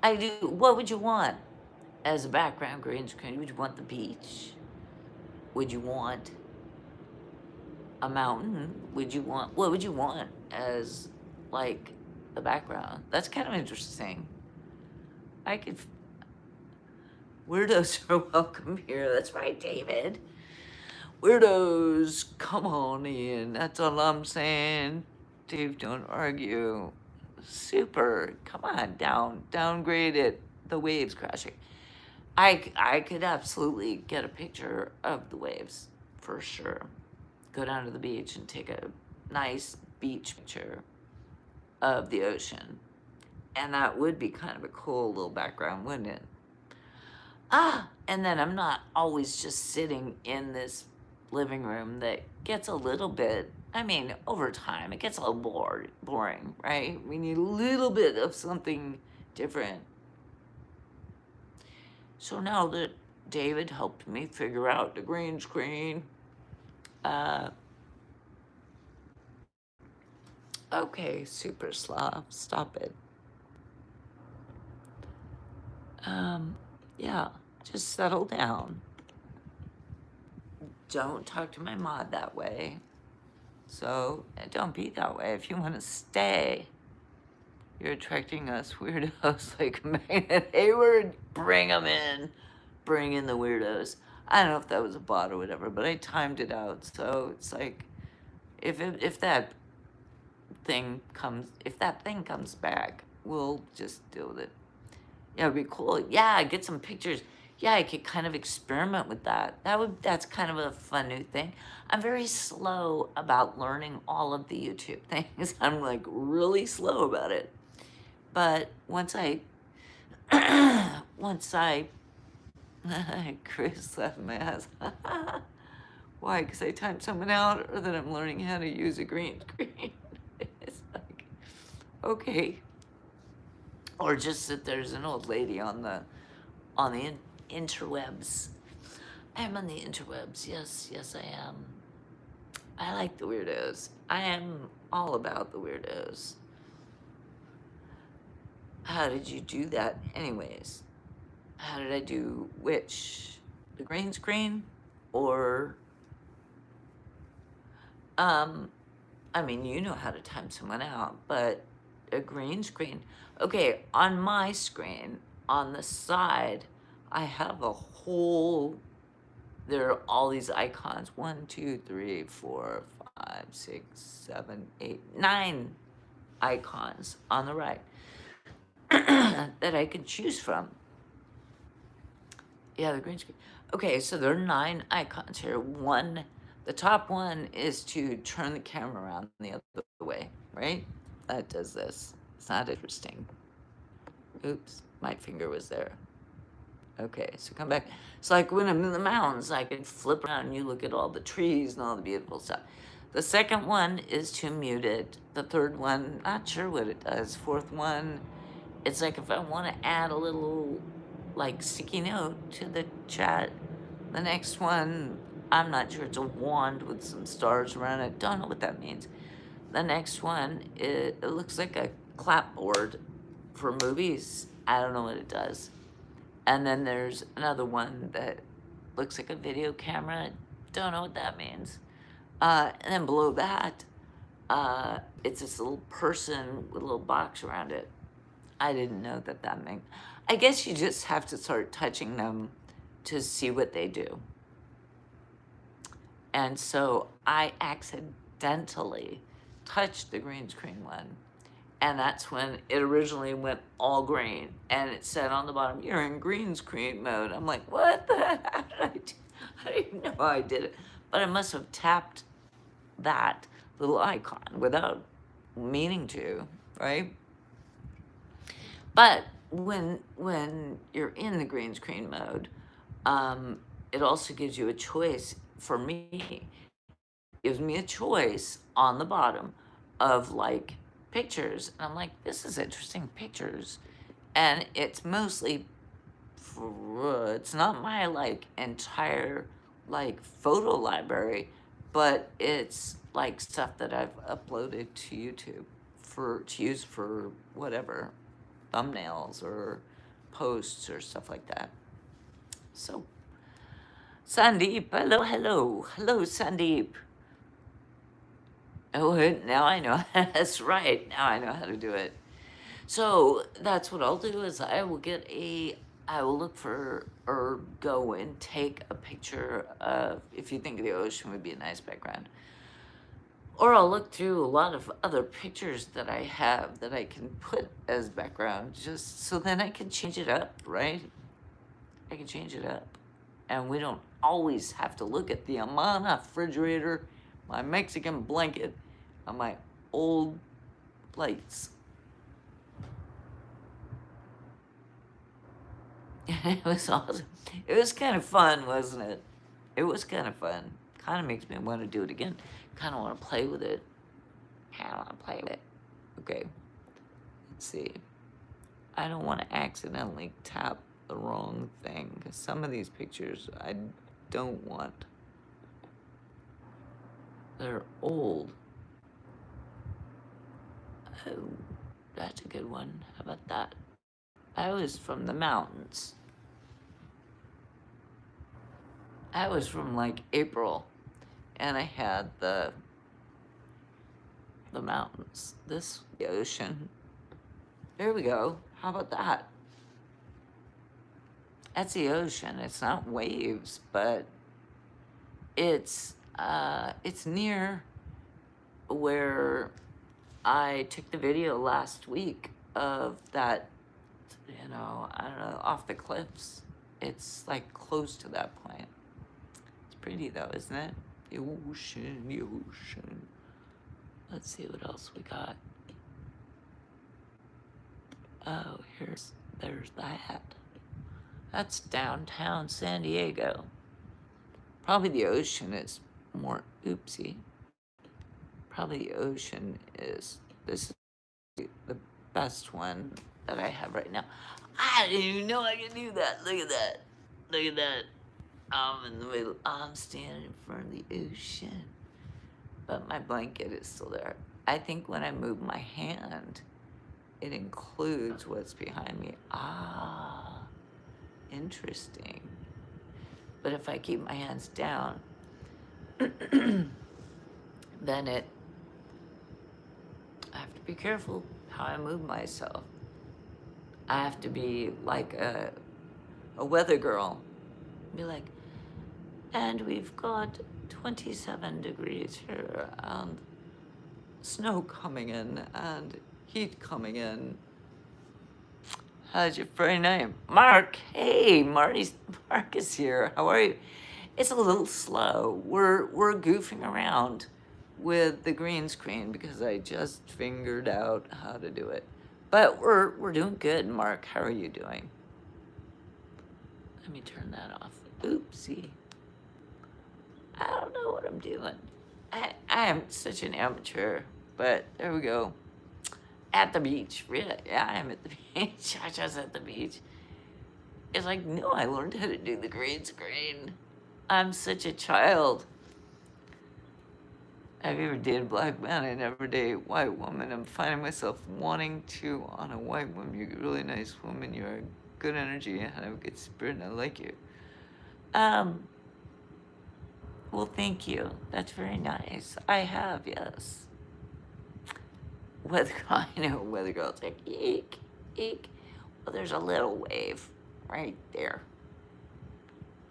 I do. What would you want as a background green screen? Would you want the beach? Would you want a mountain? What would you want as like the background? That's kind of interesting. I could, weirdos are welcome here. That's right, David. Weirdos, come on in. That's all I'm saying. Dave, don't argue. Super. Come on, downgrade it. The waves crashing. I could absolutely get a picture of the waves for sure. Go down to the beach and take a nice beach picture of the ocean. And that would be kind of a cool little background, wouldn't it? And then I'm not always just sitting in this living room that gets a little bit, I mean, over time, it gets a little boring, right? We need a little bit of something different. So now that David helped me figure out the green screen, okay, Super Slav, stop it. Yeah, just settle down. Don't talk to my mod that way. So don't be that way. If you want to stay, you're attracting us weirdos like Magnet Hayward. Bring them in. Bring in the weirdos. I don't know if that was a bot or whatever, but I timed it out. So it's like, if that thing comes back, we'll just deal with it. Yeah, it'd be cool. Yeah, get some pictures. Yeah, I could kind of experiment with that. That's kind of a fun new thing. I'm very slow about learning all of the YouTube things. I'm like really slow about it. But once I Chris left my ass. Why? Because I timed someone out, or that I'm learning how to use a green screen. It's like, okay. Or just that there's an old lady on the interwebs. I'm on the interwebs. Yes, I am. I like the weirdos. I am all about the weirdos. How did you do that anyways? How did I do which? The green screen? Or, I mean, you know how to time someone out, but a green screen. Okay, on my screen, on the side, I have a whole, there are all these icons. 1, 2, 3, 4, 5, 6, 7, 8, 9 icons on the right that I can choose from. Yeah, the green screen. Okay, so there are 9 icons here. The top one is to turn the camera around the other way, right? That does this. It's not interesting. Oops, my finger was there. Okay, so come back. It's like when I'm in the mountains, I can flip around and you look at all the trees and all the beautiful stuff. The second one is to mute it. The third one, not sure what it does. Fourth one, it's like if I want to add a little like sticky note to the chat. The next one, I'm not sure, it's a wand with some stars around it. Don't know what that means. The next one, it looks like a clapboard for movies. I don't know what it does. And then there's another one that looks like a video camera. Don't know what that means. And then below that, it's this little person with a little box around it. I didn't know that meant. I guess you just have to start touching them to see what they do. And so I accidentally touched the green screen one. And that's when it originally went all green. And it said on the bottom, you're in green screen mode. I'm like, what the heck? How did I do? I didn't know I did it. But I must have tapped that little icon without meaning to, right? But when you're in the green screen mode, it also gives you a choice. For me, it gives me a choice on the bottom of like pictures. And I'm like, this is interesting, pictures. And it's mostly it's not my like entire like photo library, but it's like stuff that I've uploaded to YouTube to use for whatever thumbnails or posts or stuff like that. So, Sandeep, hello, Sandeep. Oh, now I know. That's right. Now I know how to do it. So that's what I'll do is I will look for or go and take a picture of, if you think the ocean would be a nice background. Or I'll look through a lot of other pictures that I have that I can put as background just so then I can change it up, right? I can change it up. And we don't always have to look at the Amana refrigerator, my Mexican blanket, and my old plates. It was awesome. It was kind of fun, wasn't it? It was kind of fun. Kind of makes me want to do it again. Kind of want to play with it. Kind of want to play with it. Okay. Let's see. I don't want to accidentally tap the wrong thing because some of these pictures I don't want. They're old. Oh, that's a good one. How about that? I was from the mountains. I was from like April, and I had the mountains. This the ocean. There we go. How about that? That's the ocean. It's not waves, but it's near where I took the video last week of that, I don't know, off the cliffs. It's like close to that point. It's pretty though, isn't it? The ocean, the ocean. Let's see what else we got. Oh, there's that. That's downtown San Diego. Probably the ocean is more, oopsie. Probably the ocean is, this is the best one that I have right now. I didn't even know I could do that. Look at that. Look at that. I'm in the middle. I'm standing in front of the ocean. But my blanket is still there. I think when I move my hand, it includes what's behind me. Ah, interesting. But if I keep my hands down, then I have to be careful how I move myself. I have to be like a weather girl. Be like, and we've got 27 degrees here, and snow coming in, and heat coming in. How's your friend name? Mark. Hey, Mark is here. How are you? It's a little slow. We're goofing around with the green screen because I just figured out how to do it. But we're doing good, Mark. How are you doing? Let me turn that off. Oopsie. I don't know what I'm doing. I am such an amateur, but there we go. At the beach, really? Yeah, I am at the beach. I was at the beach. It's like, no, I learned how to do the green screen. I'm such a child. Have you ever dated a black man? I never dated a white woman. I'm finding myself wanting to on a white woman. You're a really nice woman. You're a good energy and have a good spirit, and I like you. Well, thank you. That's very nice. I have, yes. I know weather girl's like, eek, eek. Well, there's a little wave right there.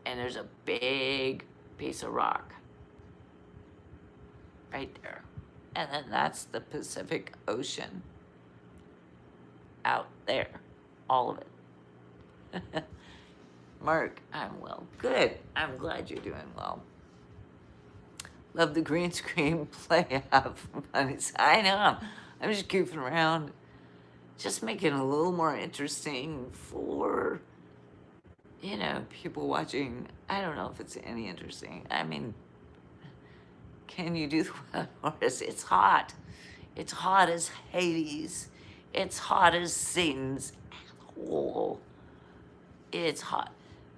And there's a big piece of rock right there. And then that's the Pacific Ocean out there. All of it. Mark, I'm well. Good. I'm glad you're doing well. Love the green screen play out from Bunnies. I know. I'm just goofing around. Just making it a little more interesting for, people watching. I don't know if it's any interesting. I mean, can you do the wet horse? It's hot. It's hot as Hades. It's hot as Satan's asshole. It's hot.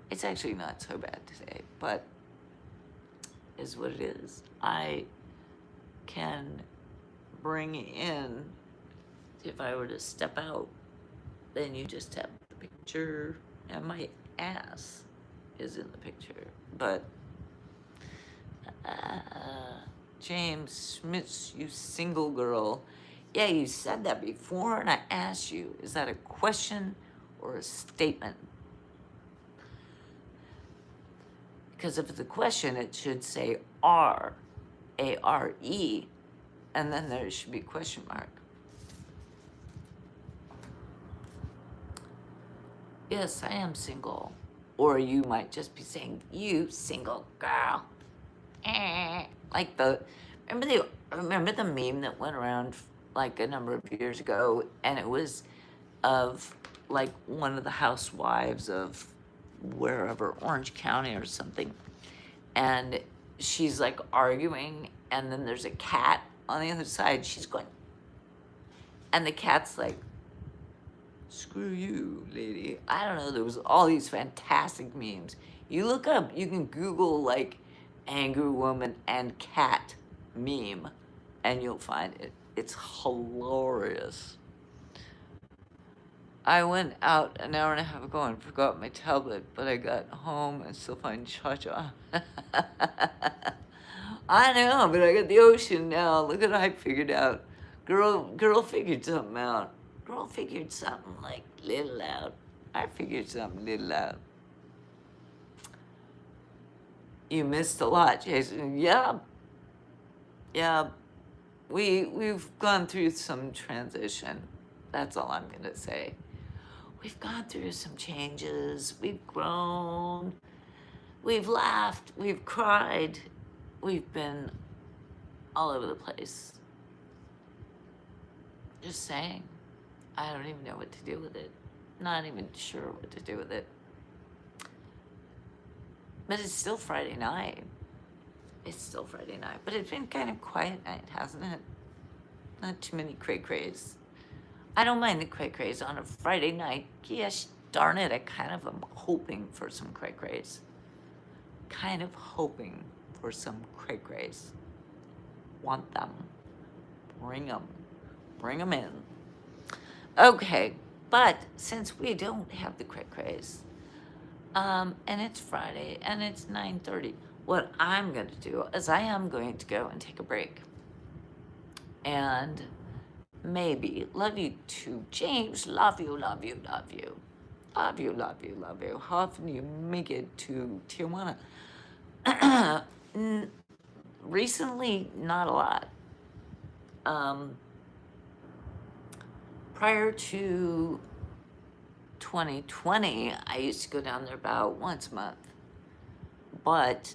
It's actually not so bad today, but is what it is. I can bring in, if I were to step out, then you just have the picture, and my ass is in the picture. But James Schmitz, you single girl. Yeah, you said that before, and I asked you, is that a question or a statement? Because if it's a question, it should say R, A-R-E, and then there should be a question mark. Yes, I am single. Or you might just be saying, you single girl. Like remember the meme that went around like a number of years ago, and it was of like one of the housewives of wherever, Orange County or something, and she's like arguing, and then there's a cat on the other side. She's going, and the cat's like, screw you, lady. I don't know, there was all these fantastic memes. You look up, you can Google like angry woman and cat meme, and you'll find it. It's hilarious. I went out an hour and a half ago and forgot my tablet, but I got home and still find Cha-Cha. I know, but I got the ocean now. Look what I figured out. Girl figured something out. Girl figured something like little out. I figured something little out. You missed a lot, Jason. Yeah. We've gone through some transition. That's all I'm gonna say. We've gone through some changes. We've grown. We've laughed. We've cried. We've been all over the place. Just saying. I don't even know what to do with it. Not even sure what to do with it. But it's still Friday night. It's still Friday night. But it's been kind of quiet night, hasn't it? Not too many cray-crays. I don't mind the cray-crays on a Friday night. Yes, darn it, I kind of am hoping for some cray-crays. Kind of hoping for some cray-crays. Want them. Bring them. Bring them in. Okay, but since we don't have the cray-crays, and it's Friday, and it's 9:30, what I'm going to do is I am going to go and take a break. And maybe, love you too, James, love you, love you, love you. Love you, love you, love you. How often do you make it to Tijuana? Recently, not a lot. Prior to 2020, I used to go down there about once a month. But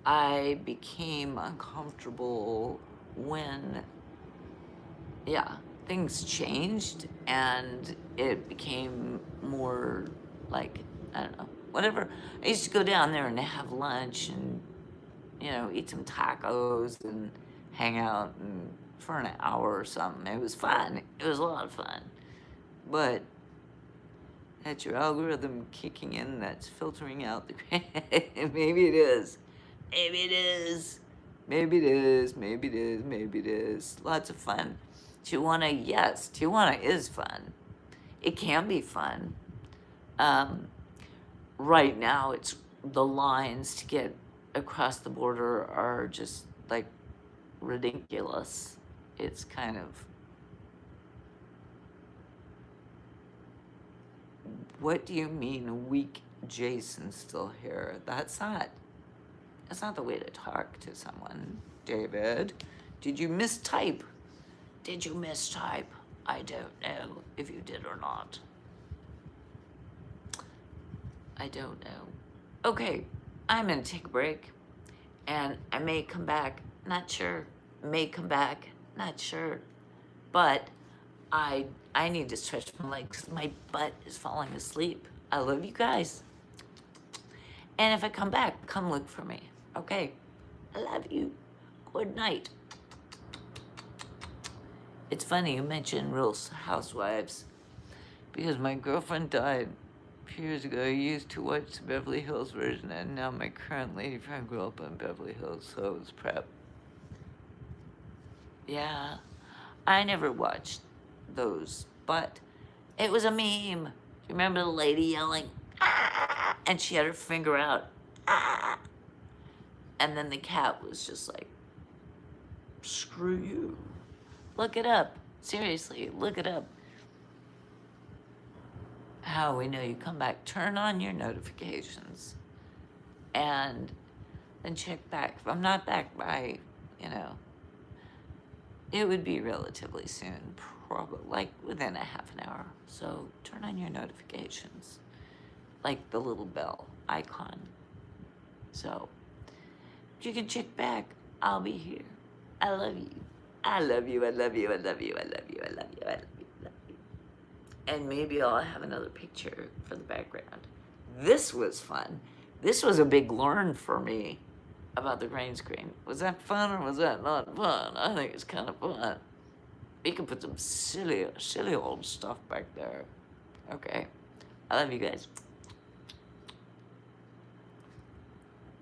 I became uncomfortable when, things changed and it became more like, I don't know, whatever. I used to go down there and have lunch and, eat some tacos and hang out and for an hour or something. It was fun. It was a lot of fun. But that's your algorithm kicking in that's filtering out the maybe it is. Maybe it is. Maybe it is. Maybe it is. Maybe it is. Lots of fun. Tijuana, yes. Tijuana is fun. It can be fun. Right now, it's the lines to get across the border are just like ridiculous. It's kind of, what do you mean weak Jason still here? That's not the way to talk to someone, David. Did you mistype? Did you mistype? I don't know if you did or not. I don't know. Okay, I'm gonna take a break and I may come back, not sure. May come back, not sure. But I need to stretch my legs. My butt is falling asleep. I love you guys. And if I come back, come look for me. Okay? I love you. Good night. It's funny you mentioned Real Housewives because my girlfriend died a few years ago. I used to watch the Beverly Hills version, and now my current lady friend grew up in Beverly Hills, so it was prep. Yeah, I never watched those, but it was a meme. Do you remember the lady yelling, "Ah!" And she had her finger out, "Ah!" And then the cat was just like, screw you. Look it up. Seriously, look it up. How we know you come back. Turn on your notifications. And then check back. If I'm not back by, it would be relatively soon. Probably like within a half an hour. So turn on your notifications. Like the little bell icon. So if you can check back, I'll be here. I love you. I love you. I love you. I love you. I love you. I love you. I love you. I love you. And maybe I'll have another picture for the background. This was fun. This was a big learn for me about the green screen. Was that fun or was that not fun? I think it's kind of fun. You can put some silly old stuff back there. Okay. I love you guys.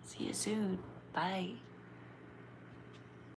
See you soon. Bye.